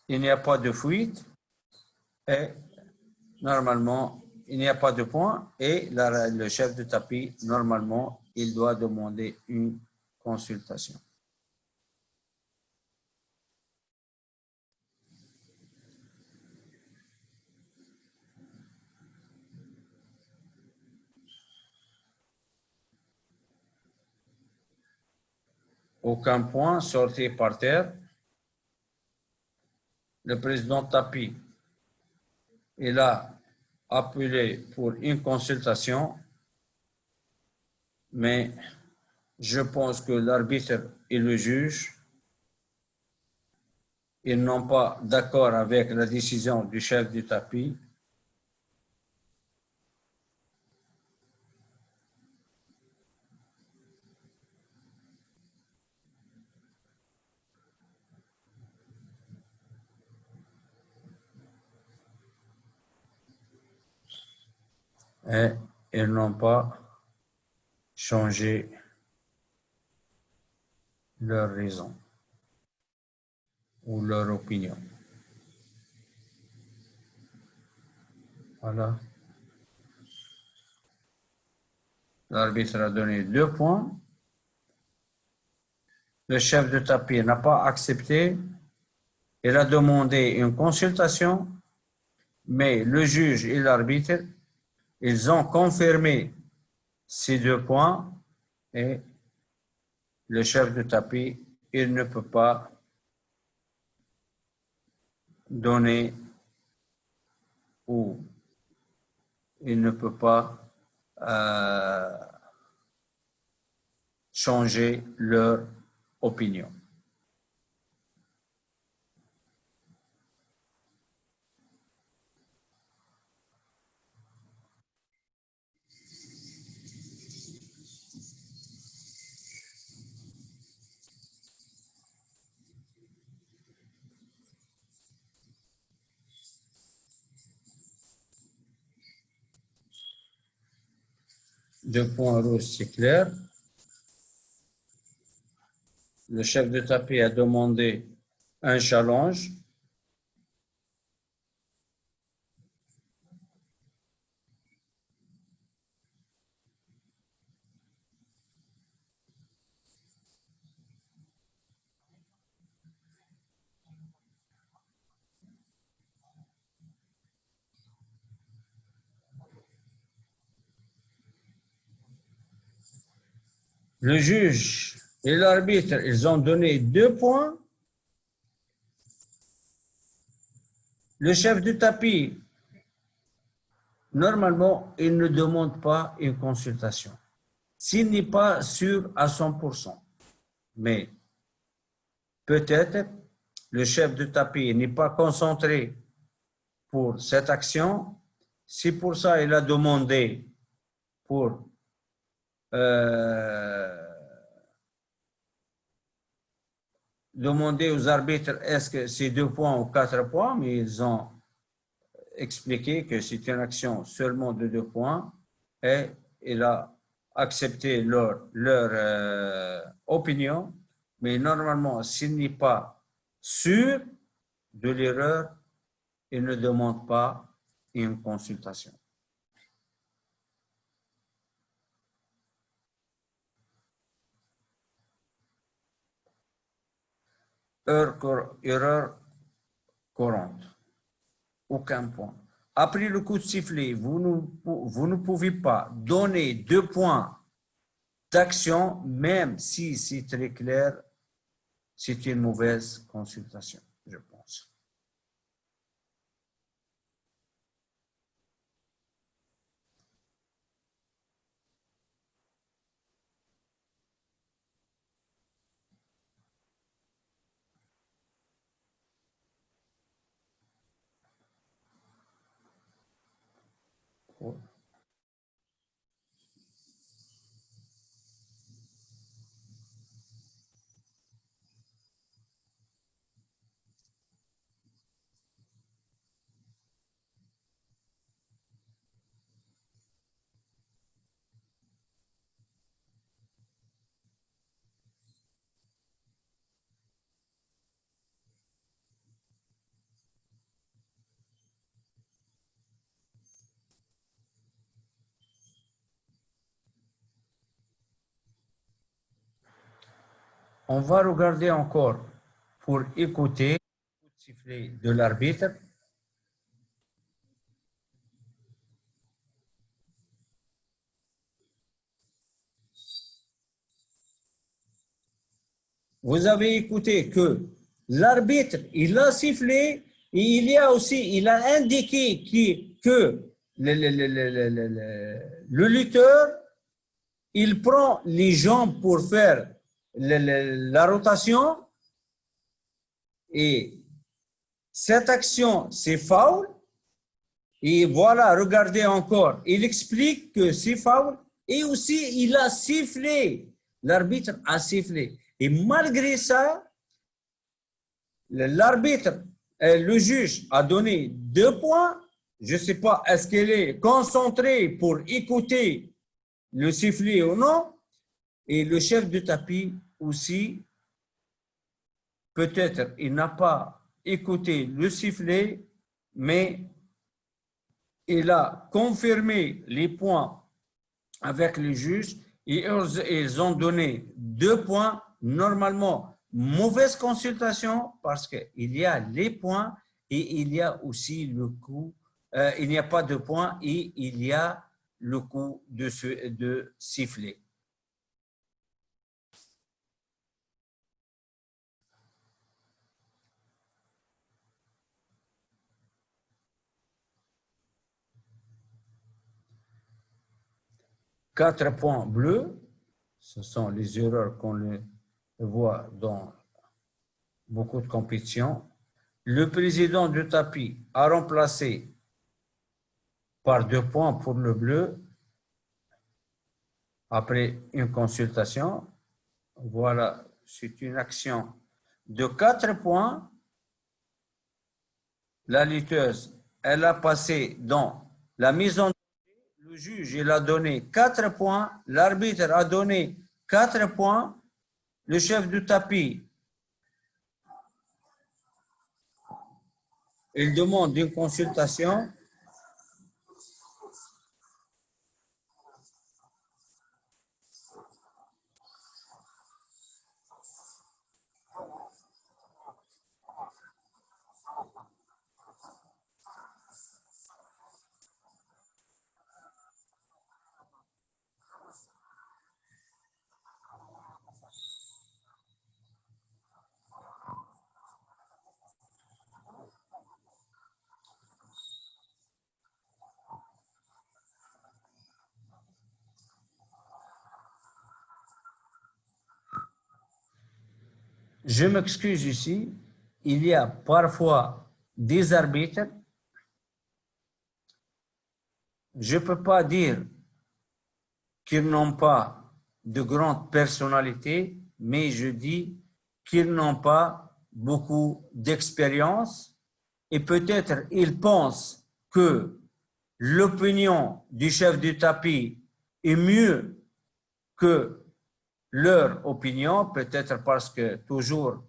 il n'y a pas de fuite et normalement, il n'y a pas de point et le chef de tapis, normalement, il doit demander une consultation. Aucun point sorti par terre. Le président tapis, il a appelé pour une consultation, mais je pense que l'arbitre et le juge, ils n'ont pas d'accord avec la décision du chef du tapis. Et ils n'ont pas changé leur raison ou leur opinion. Voilà. L'arbitre a donné 2 points. Le chef de tapis n'a pas accepté. Il a demandé une consultation, mais le juge et l'arbitre, ils ont confirmé ces 2 points et le chef de tapis, il ne peut pas donner ou il ne peut pas changer leur opinion. Deux points rouges, c'est clair. Le chef de tapis a demandé un challenge. Le juge et l'arbitre, ils ont donné 2 points. Le chef du tapis, normalement, il ne demande pas une consultation. S'il n'est pas sûr à 100%. Mais peut-être le chef de tapis n'est pas concentré pour cette action. C'est pour ça qu'il a demandé pour demander aux arbitres est-ce que c'est 2 points ou 4 points, mais ils ont expliqué que c'est une action seulement de 2 points et il a accepté leur opinion, mais normalement, s'il n'est pas sûr de l'erreur, il ne demande pas une consultation. Erreur courante. Aucun point. Après le coup de sifflet, vous ne pouvez pas donner 2 points d'action, même si c'est très clair, c'est une mauvaise consultation, je pense. On va regarder encore pour écouter le sifflet de l'arbitre. Vous avez écouté que l'arbitre, il a sifflé et il a indiqué que le lutteur, il prend les jambes pour faire la rotation et cette action, c'est foul. Et voilà, regardez encore. Il explique que c'est foul et aussi il a sifflé. L'arbitre a sifflé. Et malgré ça, l'arbitre, le juge a donné 2 points. Je ne sais pas, est-ce qu'elle est concentrée pour écouter le sifflet ou non? Et le chef de tapis aussi, peut-être, il n'a pas écouté le sifflet, mais il a confirmé les points avec les juges et ils ont donné 2 points. Normalement, mauvaise consultation parce qu'il y a les points et il y a aussi le coup. Il n'y a pas de points et il y a le coup de sifflet. Quatre points bleus, ce sont les erreurs qu'on voit dans beaucoup de compétitions. Le président du tapis a remplacé par 2 points pour le bleu après une consultation. Voilà, c'est une action de 4 points. La lutteuse, elle a passé dans la mise en danger. Le juge, il a donné 4 points. L'arbitre a donné 4 points. Le chef du tapis, il demande une consultation. Je m'excuse ici, il y a parfois des arbitres. Je ne peux pas dire qu'ils n'ont pas de grande personnalité, mais je dis qu'ils n'ont pas beaucoup d'expérience et peut-être ils pensent que l'opinion du chef du tapis est mieux que leur opinion, peut-être parce que toujours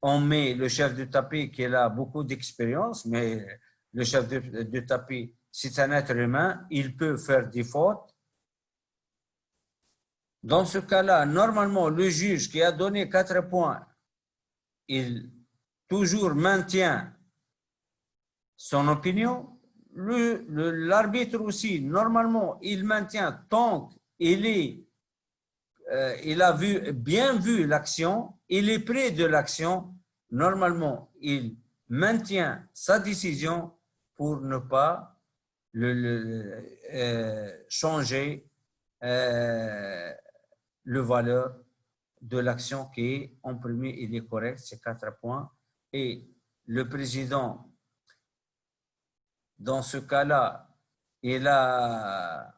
on met le chef du tapis qui a beaucoup d'expérience, mais le chef du tapis, c'est un être humain, il peut faire des fautes. Dans ce cas-là, normalement, le juge qui a donné 4 points, il toujours maintient son opinion. L'arbitre aussi, normalement, il maintient tant qu'il a bien vu l'action, il est près de l'action. Normalement, il maintient sa décision pour ne pas changer le valeur de l'action qui est en premier, il est correct, c'est 4 points. Et le président, dans ce cas-là, il a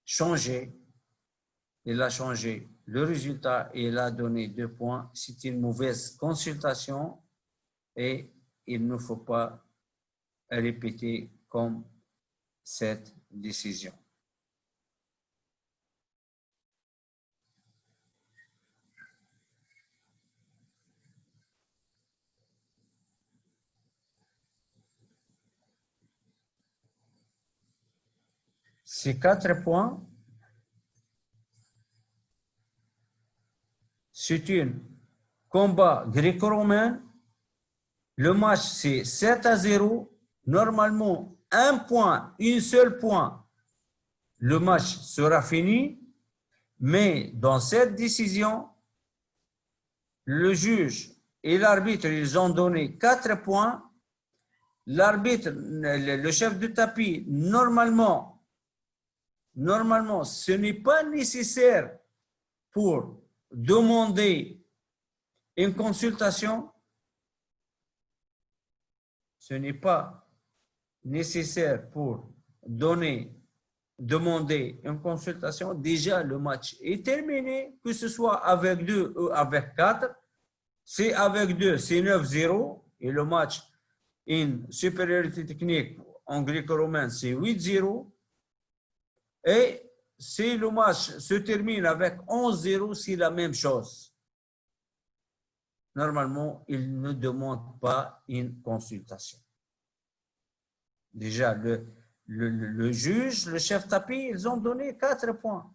changé le résultat et il a donné 2 points. C'est une mauvaise consultation et il ne faut pas répéter comme cette décision. Ces 4 points c'est un combat gréco-romain. Le match, c'est 7-0. Normalement, un point, un seul point, le match sera fini. Mais dans cette décision, le juge et l'arbitre, ils ont donné 4 points. L'arbitre, le chef de tapis, normalement, ce n'est pas nécessaire pour demander une consultation. Ce n'est pas nécessaire pour demander une consultation. Déjà, le match est terminé, que ce soit avec 2 ou avec 4. C'est avec 2, c'est 9-0. Et le match, une supériorité technique en gréco-romain, c'est 8-0. Et si le match se termine avec 11-0, c'est la même chose. Normalement, il ne demande pas une consultation. Déjà, le juge, le chef tapis, ils ont donné 4 points.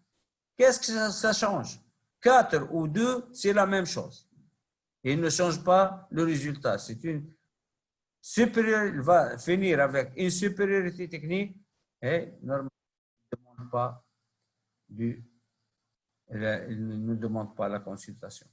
Qu'est-ce que ça change? 4 ou 2, c'est la même chose. Il ne change pas le résultat. C'est une supérieure, il va finir avec une supériorité technique et normalement, il ne demande pas la consultation.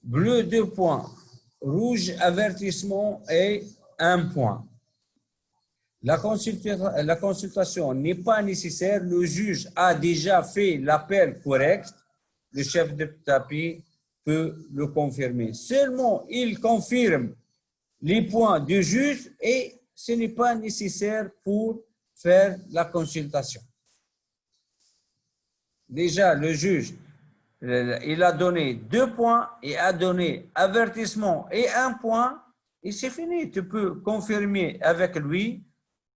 Bleu, 2 points. Rouge, avertissement et 1 point. La consultation n'est pas nécessaire. Le juge a déjà fait l'appel correct. Le chef de tapis peut le confirmer. Seulement, il confirme les points du juge et ce n'est pas nécessaire pour faire la consultation. Déjà, le juge, il a donné 2 points et a donné avertissement et 1 point et c'est fini. Tu peux confirmer avec lui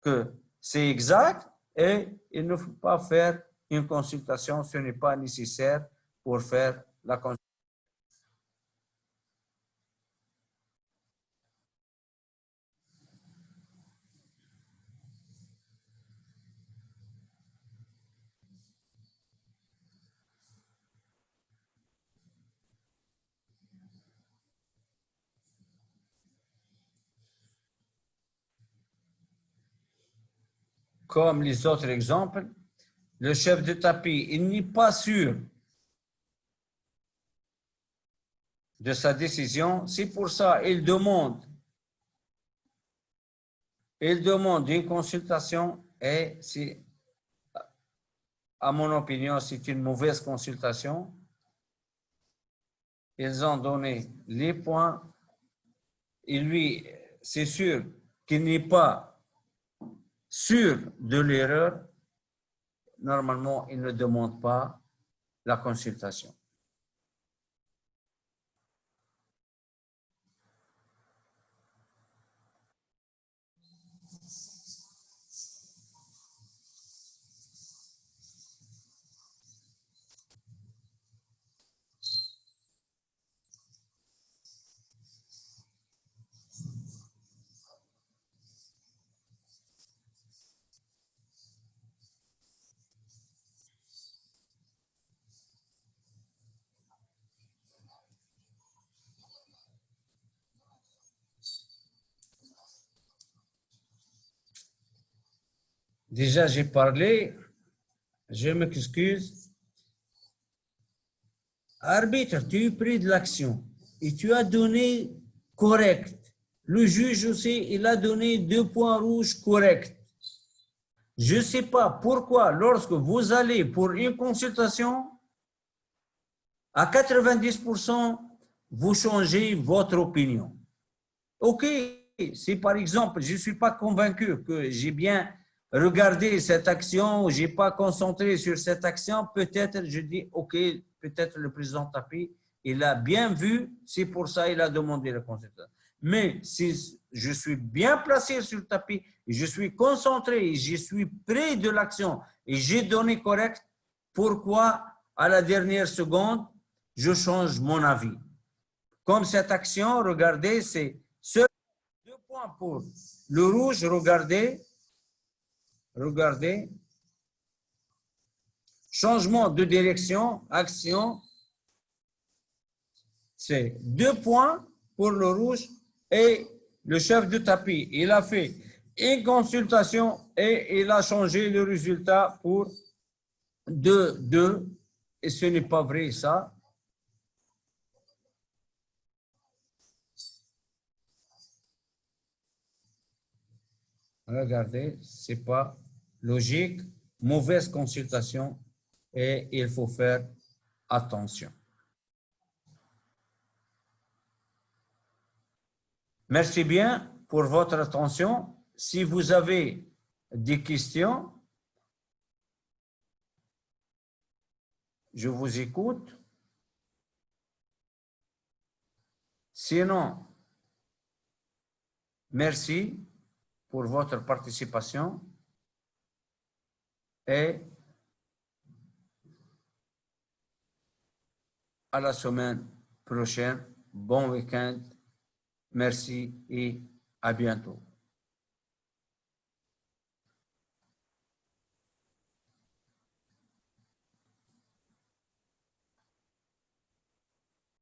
que c'est exact et il ne faut pas faire une consultation. Ce n'est pas nécessaire pour faire la consultation. Comme les autres exemples, le chef de tapis, il n'est pas sûr de sa décision. C'est pour ça qu'il demande une consultation et c'est, à mon opinion, c'est une mauvaise consultation. Ils ont donné les points et lui, c'est sûr qu'il n'est pas sûr de l'erreur. Normalement, il ne demande pas la consultation. Déjà, j'ai parlé, je m'excuse. Arbitre, tu as pris de l'action et tu as donné correct. Le juge aussi, il a donné 2 points rouges corrects. Je ne sais pas pourquoi, lorsque vous allez pour une consultation, à 90%, vous changez votre opinion. OK, si par exemple, je ne suis pas convaincu que j'ai bien regardé cette action, je n'ai pas concentré sur cette action, peut-être je dis, OK, peut-être le président Tapi, il a bien vu, c'est pour ça qu'il a demandé la consultation. Mais si je suis bien placé sur le tapis, et je suis concentré, et je suis près de l'action, et j'ai donné correct, pourquoi à la dernière seconde, je change mon avis? Comme cette action, regardez, c'est seulement 2 points pour le rouge, regardez, changement de direction, action, c'est 2 points pour le rouge et le chef de tapis. Il a fait une consultation et il a changé le résultat pour 2-2. Et ce n'est pas vrai, ça. Regardez, c'est pas logique. Mauvaise consultation et il faut faire attention. Merci bien pour votre attention. Si vous avez des questions, je vous écoute. Sinon, merci pour votre participation et à la semaine prochaine. Bon week-end. Merci et à bientôt.